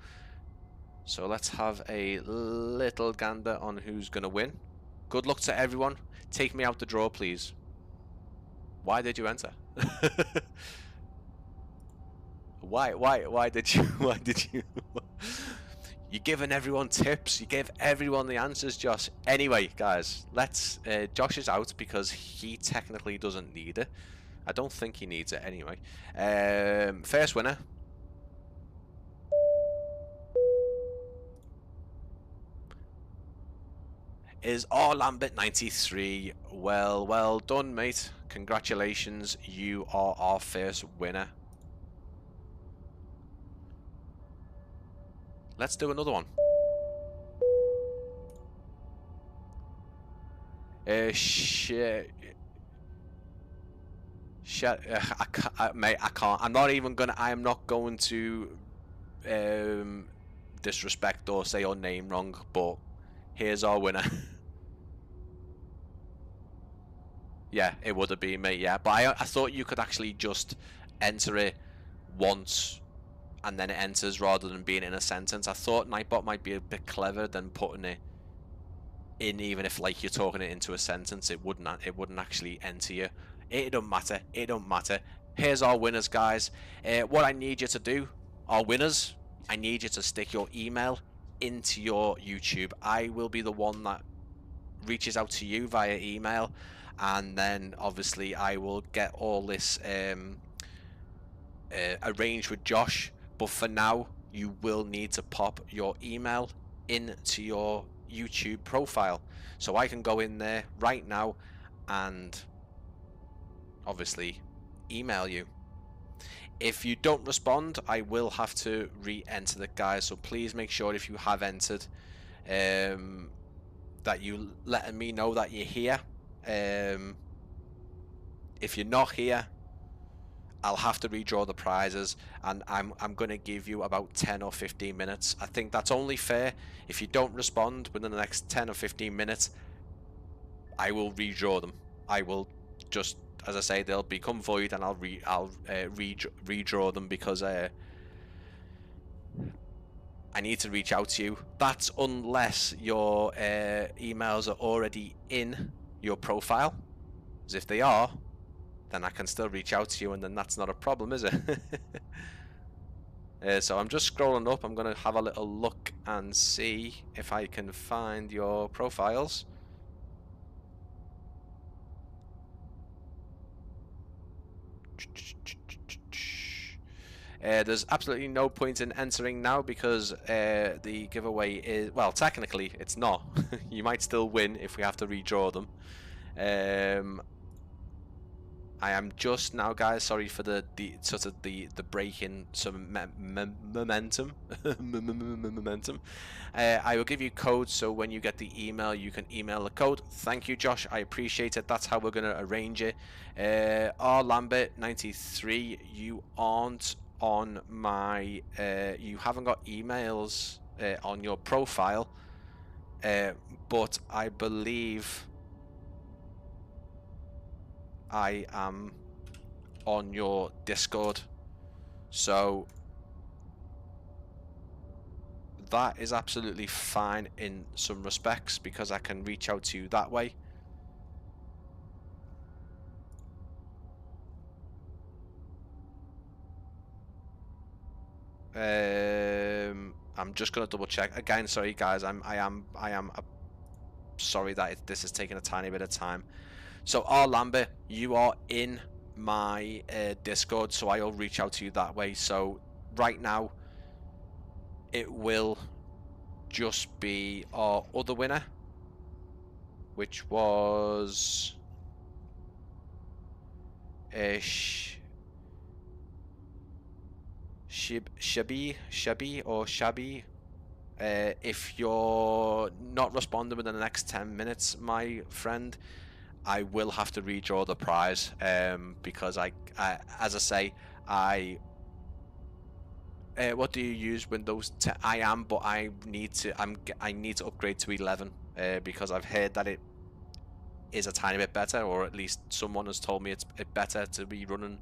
so let's have a little gander on who's going to win. Good luck to everyone. Take me out the draw, please. Why did you enter? why did you You're giving everyone tips. You gave everyone the answers, Josh. Anyway, guys, let's... Josh is out because he technically doesn't need it. I don't think he needs it anyway. First winner. Is Lambert 93. Well done, mate. Congratulations. You are our first winner. Let's do another one. Mate, I can't. I'm not even gonna. I am not going to disrespect or say your name wrong. But here's our winner. Yeah, it would have been, mate. Yeah, but I thought you could actually just enter it once and then it enters rather than being in a sentence. I thought Nightbot might be a bit clever than putting it in, even if like you're talking it into a sentence, it wouldn't actually enter you. It don't matter. It don't matter. Here's our winners, guys. What I need you to do, our winners, I need you to stick your email into your YouTube. I will be the one that reaches out to you via email, and then obviously I will get all this arranged with Josh. But for now, you will need to pop your email into your YouTube profile, so I can go in there right now and obviously email you. If you don't respond, I will have to re-enter the guys, so please make sure if you have entered that you letting me know that you're here. If you're not here, I'll have to redraw the prizes, and I'm going to give you about 10 or 15 minutes. I think that's only fair. If you don't respond within the next 10 or 15 minutes, I will redraw them. I will just as I say, they'll become void, and I'll redraw them because I need to reach out to you. That's unless your emails are already in your profile. As if they are, then I can still reach out to you, and then that's not a problem, is it? So I'm just scrolling up. I'm going to have a little look and see if I can find your profiles. There's absolutely no point in entering now because the giveaway is, well, technically it's not. You might still win if we have to redraw them. I am just now, guys, sorry for the sort of the break in some momentum. Momentum. I will give you codes, so when you get the email, you can email the code. Thank you, Josh. I appreciate it. That's how we're going to arrange it. R Lambert 93, you aren't on my you haven't got emails on your profile, but I believe I am on your Discord, so that is absolutely fine in some respects because I can reach out to you that way. I'm just gonna double check again. Sorry, guys. I am sorry that this is taking a tiny bit of time. So R Lambert, you are in my Discord, so I'll reach out to you that way. So right now, it will just be our other winner, which was Shabby. If you're not responding within the next 10 minutes, my friend, I will have to redraw the prize because I as I say, what do you use Windows 10? I am, but I need to upgrade to 11 because I've heard that it is a tiny bit better, or at least someone has told me it's better to be running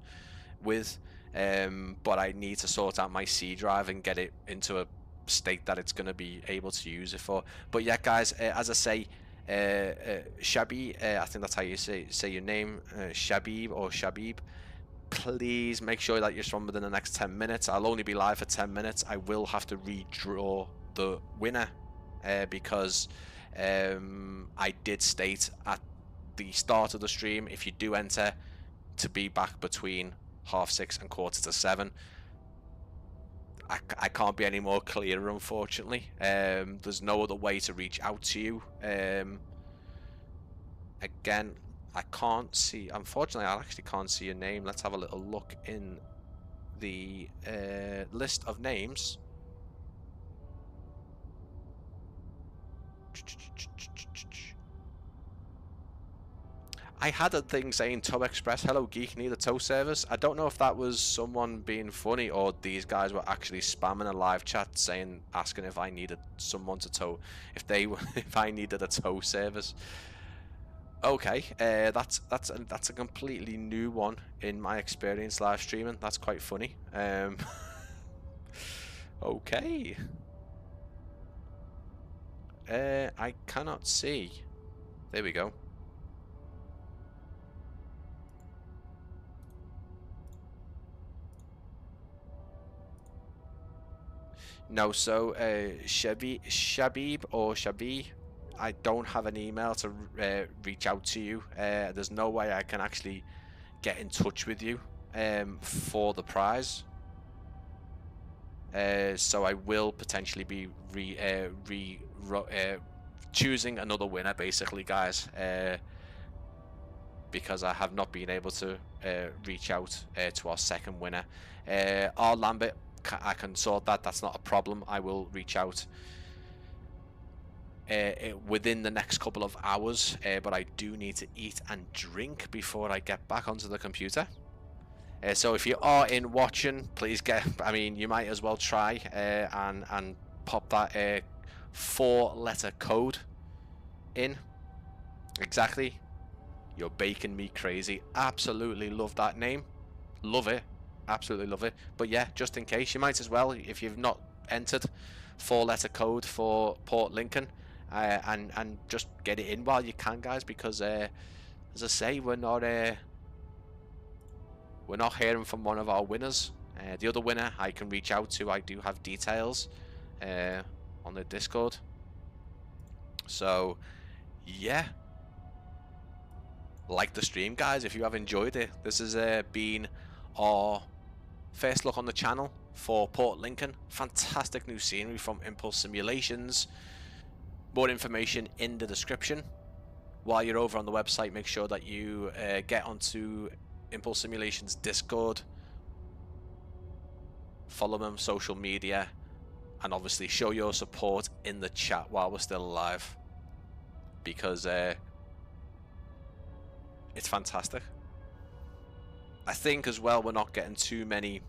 with. But I need to sort out my C drive and get it into a state that it's going to be able to use it for. But yeah, guys, as I say, Shabby, I think that's how you say your name, Shabib or Shabib. Please make sure that you're from within the next 10 minutes. I'll only be live for 10 minutes. I will have to redraw the winner because I did state at the start of the stream, if you do enter, to be back between 6:30 and 7:15. I can't be any more clearer, unfortunately. There's no other way to reach out to you. Again, I can't see, unfortunately, I actually can't see your name. Let's have a little look in the list of names. I had a thing saying Tow Express, hello geek, need a tow service. I don't know if that was someone being funny or these guys were actually spamming a live chat saying, asking if I needed someone to tow, if I needed a tow service. Okay, that's a completely new one in my experience live streaming. That's quite funny. Okay. I cannot see. There we go. No, so Shabib or Shabi, I don't have an email to reach out to you. There's no way I can actually get in touch with you for the prize. So I will potentially be choosing another winner, basically, guys, because I have not been able to reach out to our second winner. R Lambert, I can sort that. That's not a problem. I will reach out within the next couple of hours, but I do need to eat and drink before I get back onto the computer. So if you are in watching, please I mean, you might as well try and pop that 4-letter code in. Exactly. You're baking me crazy. Absolutely love that name. Love it. Absolutely love it. But yeah, just in case, you might as well, if you've not entered 4-letter code for Port Lincoln, and just get it in while you can, guys, because as I say, we're not hearing from one of our winners. The other winner I can reach out to. I do have details on the Discord. So yeah, like the stream, guys, if you have enjoyed it. This has been our first look on the channel for Port Lincoln. Fantastic new scenery from Impulse Simulations. More information in the description. While you're over on the website, make sure that you get onto Impulse Simulations Discord, follow them on social media, and obviously show your support in the chat while we're still alive, because it's fantastic. I think as well we're not getting too many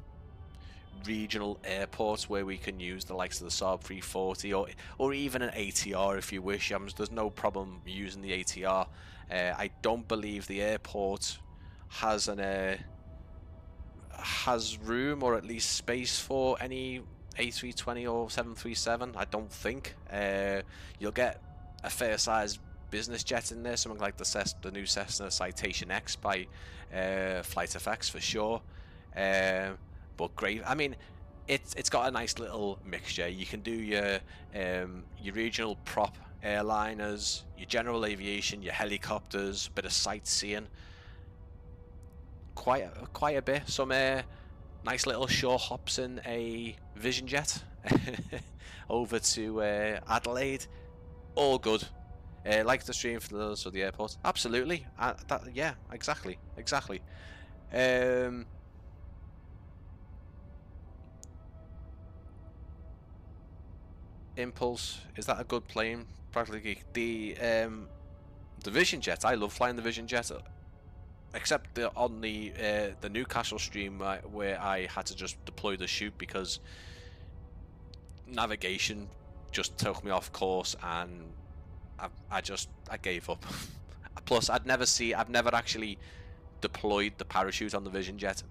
regional airports where we can use the likes of the Saab 340 or even an ATR if you wish. There's no problem using the ATR. I don't believe the airport has has room or at least space for any A320 or 737. I don't think. You'll get a fair size business jet in there, something like the new Cessna Citation X by Flight FX for sure. But great. I mean, it's got a nice little mixture. You can do your regional prop airliners, your general aviation, your helicopters, a bit of sightseeing. Quite a bit. Some nice little shore hops in a Vision Jet over to Adelaide. All good. Like the stream for those of the airport. Absolutely. Yeah, exactly. Impulse, is that a good plane? Practically Geek. The Vision Jet, I love flying the Vision Jet, except on the Newcastle stream where I had to just deploy the chute because navigation just took me off course, and I gave up. Plus, I've never actually deployed the parachute on the Vision Jet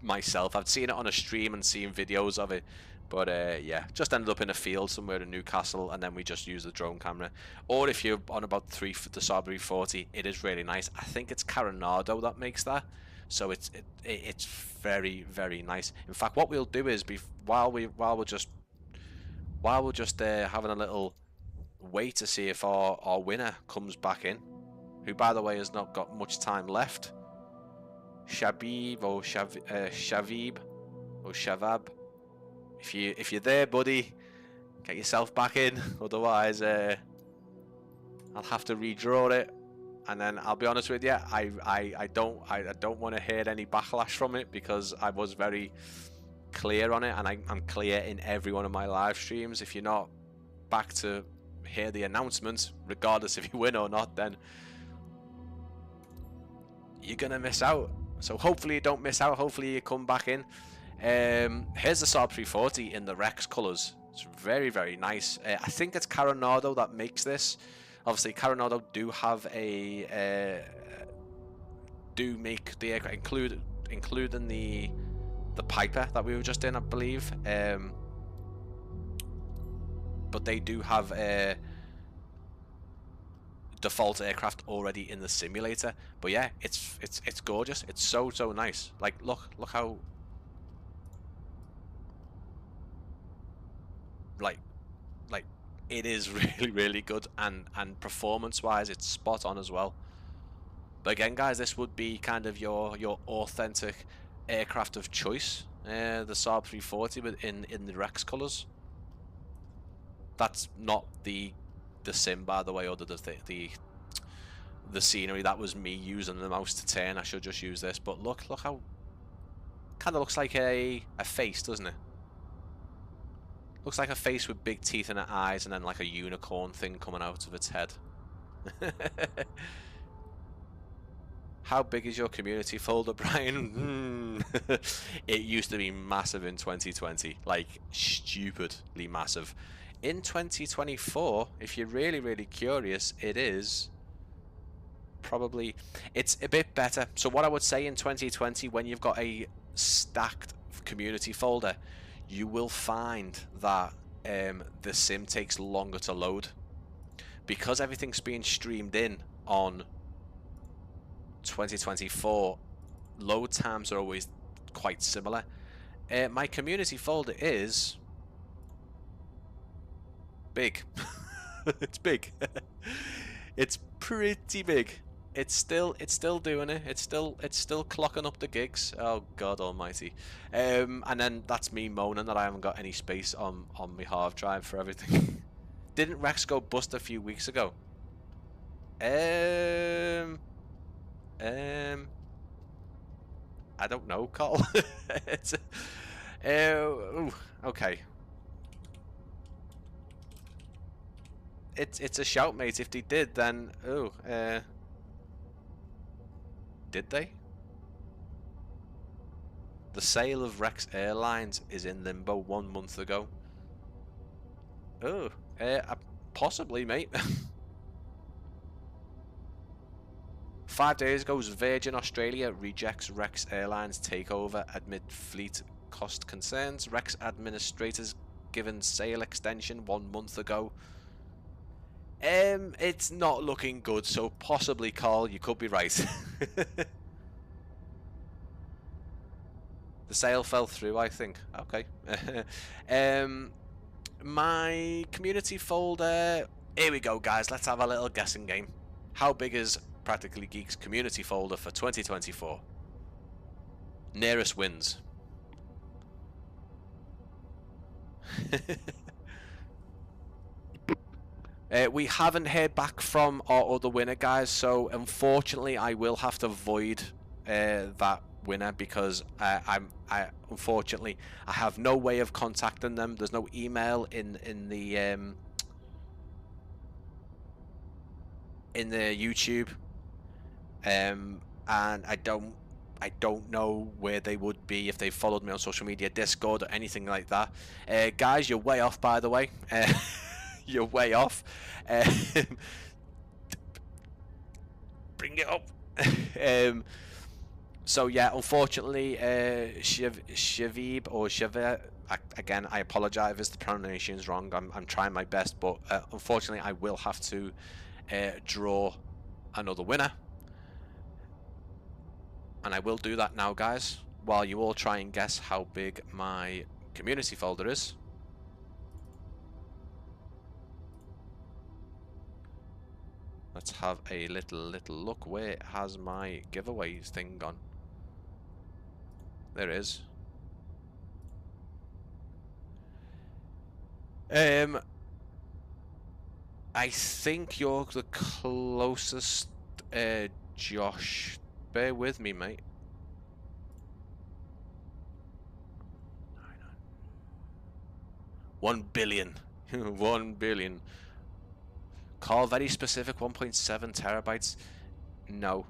myself. I've seen it on a stream and seen videos of it, but yeah, just ended up in a field somewhere in Newcastle, and then we just use the drone camera. Or if you're on about the Saab 340, it is really nice. I think it's Coronado that makes that, so it's very, very nice. In fact, what we'll do is while we're just having a little wait to see if our winner comes back in, who by the way has not got much time left. Shabib or Shavib or Shavab, if you're there, buddy, get yourself back in. Otherwise, I'll have to redraw it. And then I'll be honest with you, I don't want to hear any backlash from it, because I was very clear on it, and I'm clear in every one of my live streams. If you're not back to hear the announcement, regardless if you win or not, then you're gonna miss out. So hopefully you don't miss out. Hopefully you come back in. Here's the Saab 340 in the Rex colours. It's very, very nice. I think it's Coronado that makes this. Obviously Coronado do have do make the aircraft, including the Piper that we were just in, I believe. But they do have a default aircraft already in the simulator. But yeah, it's gorgeous. It's so nice. Like look how like it is really, really good, and performance wise it's spot on as well. But again, guys, this would be kind of your authentic aircraft of choice, the Saab 340, but in the Rex colours. That's not the sim, by the way, or the scenery. That was me using the mouse to turn. I should just use this. But look how kind of looks like a face, doesn't it? Looks like a face with big teeth in her eyes, and then like a unicorn thing coming out of its head. How big is your community folder, Brian? It used to be massive in 2020, like stupidly massive. In 2024, if you're really, really curious, it is probably, it's a bit better. So what I would say in 2020, when you've got a stacked community folder, you will find that the sim takes longer to load because everything's being streamed in on 2024. Load times are always quite similar. My community folder is big. It's big. It's pretty big. It's still doing it. It's still clocking up the gigs. Oh God Almighty! And then that's me moaning that I haven't got any space on my hard drive for everything. Didn't Rex go bust a few weeks ago? I don't know, Carl. It's okay. It's a shout, mate. If they did, then did they? The sale of Rex Airlines is in limbo 1 month ago. Oh, possibly, mate. 5 days ago, Virgin Australia rejects Rex Airlines takeover amid fleet cost concerns. Rex administrators given sale extension 1 month ago. It's not looking good, so possibly, Carl, you could be right. The sale fell through, I think. Okay. My community folder. Here we go, guys. Let's have a little guessing game. How big is Practically Geek's community folder for 2024? Nearest wins. We haven't heard back from our other winner, guys, so unfortunately I will have to void that winner because unfortunately I have no way of contacting them. There's no email in the YouTube, and I don't know where they would be if they followed me on social media, Discord, or anything like that. Guys, you're way off, by the way. You're way off. Bring it up. So yeah, unfortunately, Shavib or Shaver, again, I apologize if the pronunciation is wrong. I'm trying my best, but unfortunately, I will have to draw another winner, and I will do that now, guys. While you all try and guess how big my community folder is. Let's have a little look. Where has my giveaways thing gone? There it is. I think you're the closest, Josh. Bear with me, mate. 1 billion. 1 billion. Carl, very specific, 1.7 terabytes. No.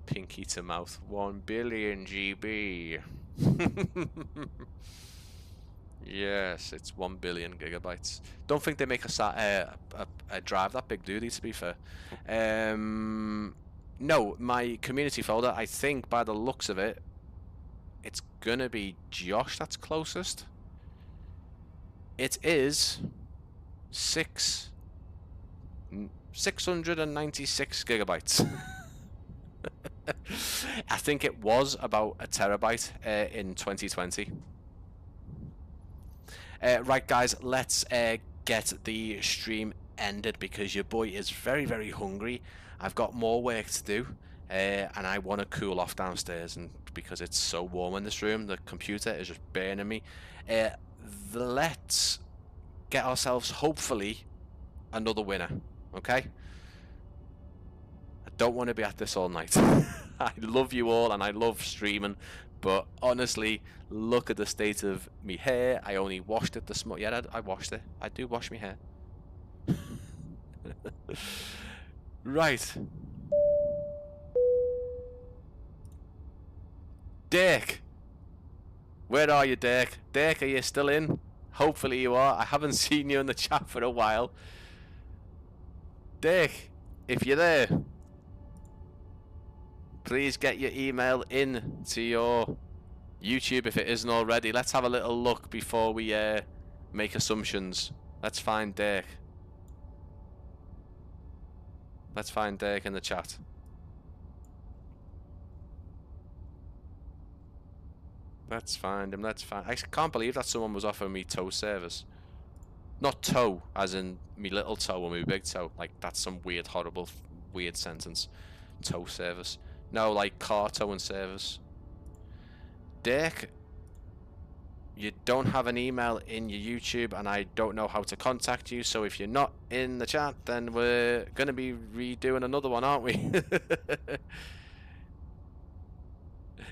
Pinky to mouth. 1 billion GB. Yes, it's 1 billion gigabytes. Don't think they make a drive that big, do they, to be fair? No, my community folder, I think by the looks of it, it's gonna be Josh that's closest. It is 696 gigabytes. I think it was about a terabyte in 2020. Right, guys, let's get the stream ended because your boy is very hungry. I've got more work to do, and I want to cool off downstairs, and because it's so warm in this room, the computer is just burning me. Let's get ourselves, hopefully, another winner, okay? I don't want to be at this all night. I love you all, and I love streaming, but honestly, look at the state of me hair. I only washed it this morning. Yeah, I washed it. I do wash my hair. Right. Dirk! Where are you, Dirk? Dirk, are you still in? Hopefully you are. I haven't seen you in the chat for a while. Dick, if you're there, please get your email in to your YouTube if it isn't already. Let's have a little look before we make assumptions. Let's find Dirk. Let's find Dirk in the chat. Let's find him. Let's find. I can't believe that someone was offering me tow service. Not toe, as in me little toe or me big toe. Like, that's some weird, horrible, weird sentence. Tow service. No, like car towing service. Dirk, you don't have an email in your YouTube, and I don't know how to contact you. So if you're not in the chat, then we're gonna be redoing another one, aren't we?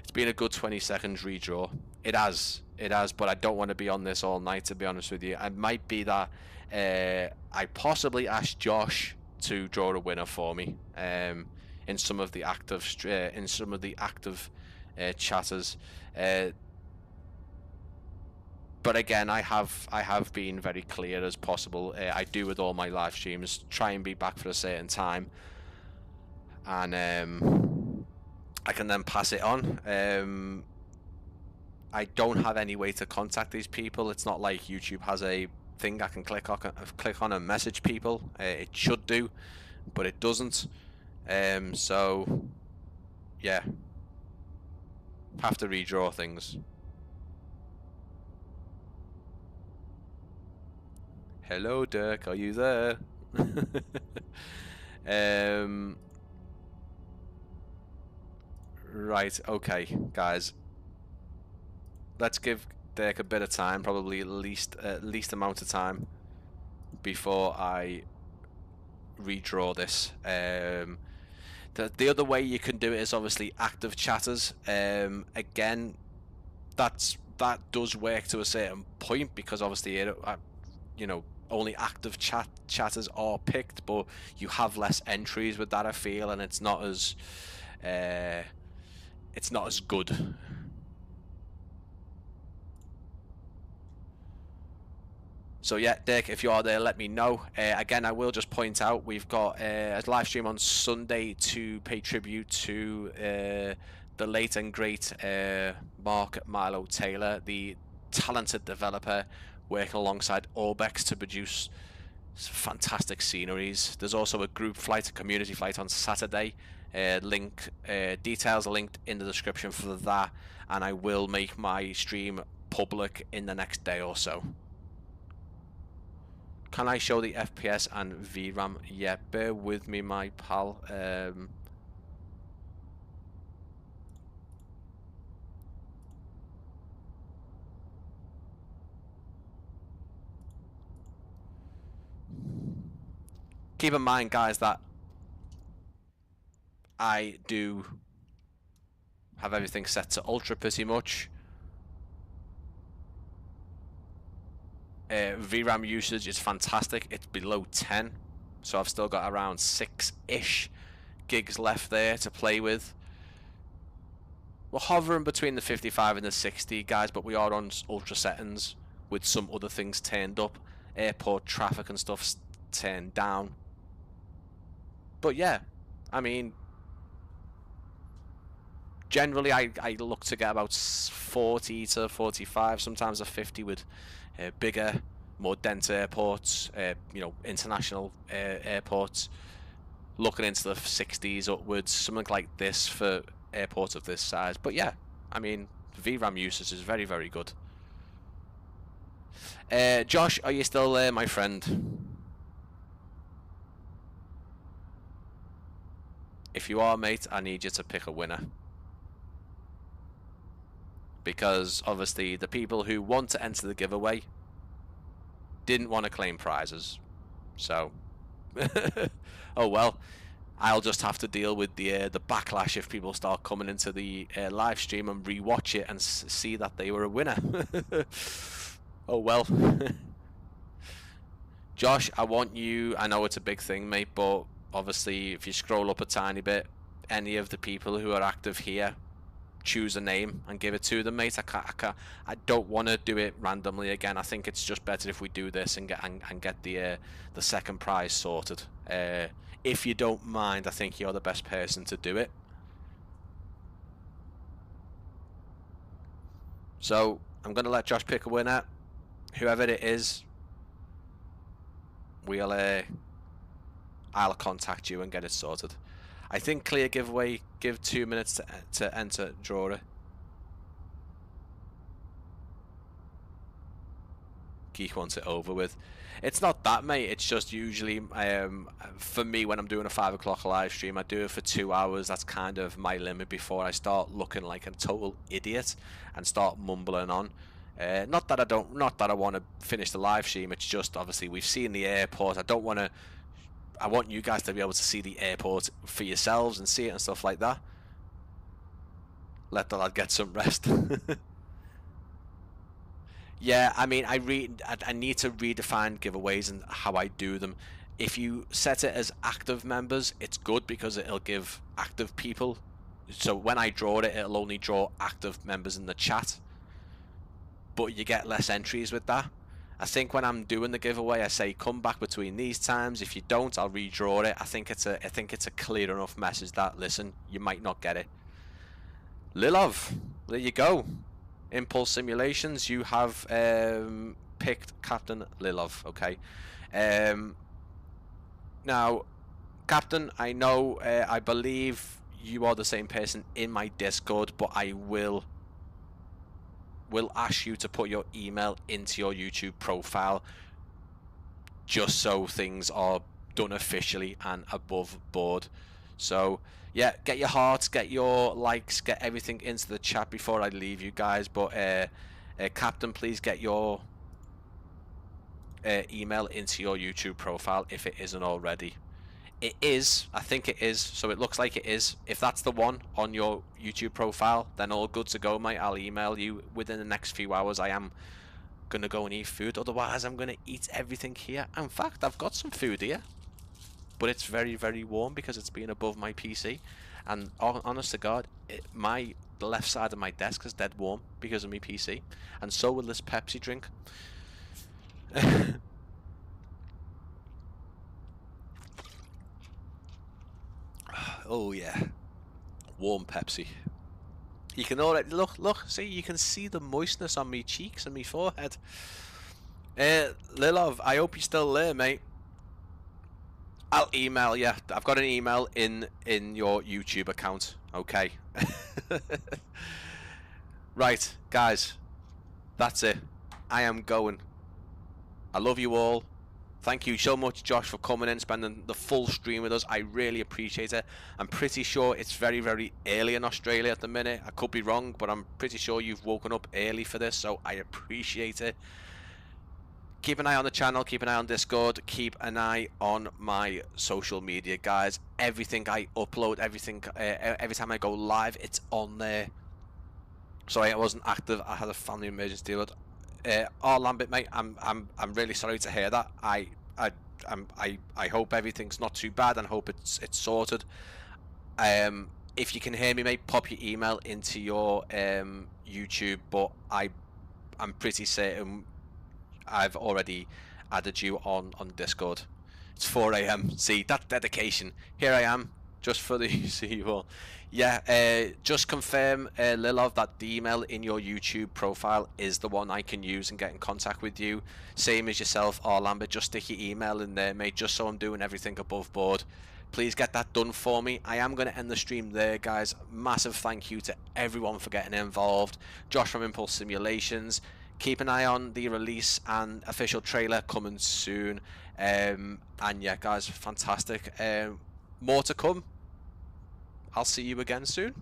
It's been a good 20 seconds redraw. It has, but I don't want to be on this all night, to be honest with you. It might be that I possibly asked Josh to draw a winner for me in some of the active chatters. But again, I have been very clear as possible. I do with all my live streams, try and be back for a certain time, and I can then pass it on. I don't have any way to contact these people. It's not like YouTube has a thing I can click on and message people. It should do, but it doesn't. So yeah, have to redraw things. Hello, Dirk, are you there? Right, okay, guys. Let's give Dirk a bit of time, probably least amount of time before I redraw this. The other way you can do it is obviously active chatters. Again, that does work to a certain point, because obviously you know, only active chatters are picked, but you have less entries with that, I feel, and it's not as good. So yeah, Dirk, if you are there, let me know. Again, I will just point out, we've got a live stream on Sunday to pay tribute to the late and great Mark Milo Taylor, the talented developer working alongside Orbex to produce fantastic sceneries. There's also a group flight, a community flight on Saturday. Details are linked in the description for that, and I will make my stream public in the next day or so. Can I show the FPS and VRAM? Yeah, bear with me, my pal. Keep in mind, guys, that I do have everything set to ultra pretty much. VRAM usage is fantastic. It's below 10, so I've still got around 6-ish gigs left there to play with. We're hovering between the 55 and the 60, guys, but we are on ultra settings with some other things turned up. Airport traffic and stuff's turned down. But yeah, I mean, generally I look to get about 40 to 45, sometimes a 50 with bigger, more dense airports, you know, international airports, looking into the 60s upwards, something like this for airports of this size. But yeah, I mean, VRAM usage is very, very good. Josh, are you still there, my friend? If you are, mate, I need you to pick a winner. Because obviously the people who want to enter the giveaway didn't want to claim prizes. So, oh well, I'll just have to deal with the backlash if people start coming into the live stream and rewatch it and see that they were a winner. Oh well. Josh, I want you, I know it's a big thing, mate, but obviously if you scroll up a tiny bit, any of the people who are active here choose a name and give it to them, mate. I don't want to do it randomly again. I think it's just better if we do this and get the second prize sorted. If you don't mind, I think you're the best person to do it. So I'm gonna let Josh pick a winner. Whoever it is, I'll contact you and get it sorted. I think clear giveaway, give 2 minutes to enter, draw it. Geek wants it over with. It's not that, mate. It's just usually, for me, when I'm doing a 5 o'clock live stream, I do it for 2 hours. That's kind of my limit before I start looking like a total idiot and start mumbling on. Not that I want to finish the live stream. It's just, obviously, we've seen the airport. I want you guys to be able to see the airport for yourselves and see it and stuff like that. Let the lad get some rest. Yeah, I mean, I need to redefine giveaways and how I do them. If you set it as active members, it's good because it'll give active people. So when I draw it, it'll only draw active members in the chat. But you get less entries with that. I think when I'm doing the giveaway, I say come back between these times. If you don't, I'll redraw it. I think it's a clear enough message that, listen, you might not get it. Lilov, there you go. Impulse Simulations, you have picked Captain Lilov, okay? Now, Captain, I know, I believe you are the same person in my Discord, but I will ask you to put your email into your YouTube profile just so things are done officially and above board. So yeah, get your hearts, get your likes, get everything into the chat before I leave you guys. But Captain, please get your email into your YouTube profile if it isn't already. It is, I think it is, so it looks like it is. If that's the one on your YouTube profile, then all good to go, mate. I'll email you within the next few hours. I am gonna go and eat food, otherwise I'm gonna eat everything here. In fact, I've got some food here, but it's very, very warm because it's been above my PC. And honest to God, the left side of my desk is dead warm because of my PC, and so will this Pepsi drink. Oh yeah, warm Pepsi. You can already look, see, you can see the moistness on me cheeks and me forehead. Lilov, I hope you're still there, mate. I'll email you. I've got an email in your YouTube account. Okay. Right, guys. That's it. I am going. I love you all. Thank you so much, Josh, for coming in, spending the full stream with us. I really appreciate it. I'm pretty sure it's very, very early in Australia at the minute. I could be wrong, but I'm pretty sure you've woken up early for this, so I appreciate it. Keep an eye on the channel, keep an eye on Discord, keep an eye on my social media, guys. Everything I upload, everything, every time I go live, it's on there. Sorry, I wasn't active. I had a family emergency deal with. Lambert, mate, I'm really sorry to hear that. I hope everything's not too bad and hope it's sorted. If you can hear me, mate, pop your email into your YouTube. But I'm pretty certain I've already added you on Discord. It's 4 AM. See, that dedication. Here I am, just for the see you all. Yeah, just confirm, Lilov, that the email in your YouTube profile is the one I can use and get in contact with you. Same as yourself, Lambert. Just stick your email in there, mate, just so I'm doing everything above board. Please get that done for me. I am going to end the stream there, guys. Massive thank you to everyone for getting involved. Josh from Impulse Simulations. Keep an eye on the release and official trailer coming soon. And yeah, guys, fantastic. More to come. I'll see you again soon.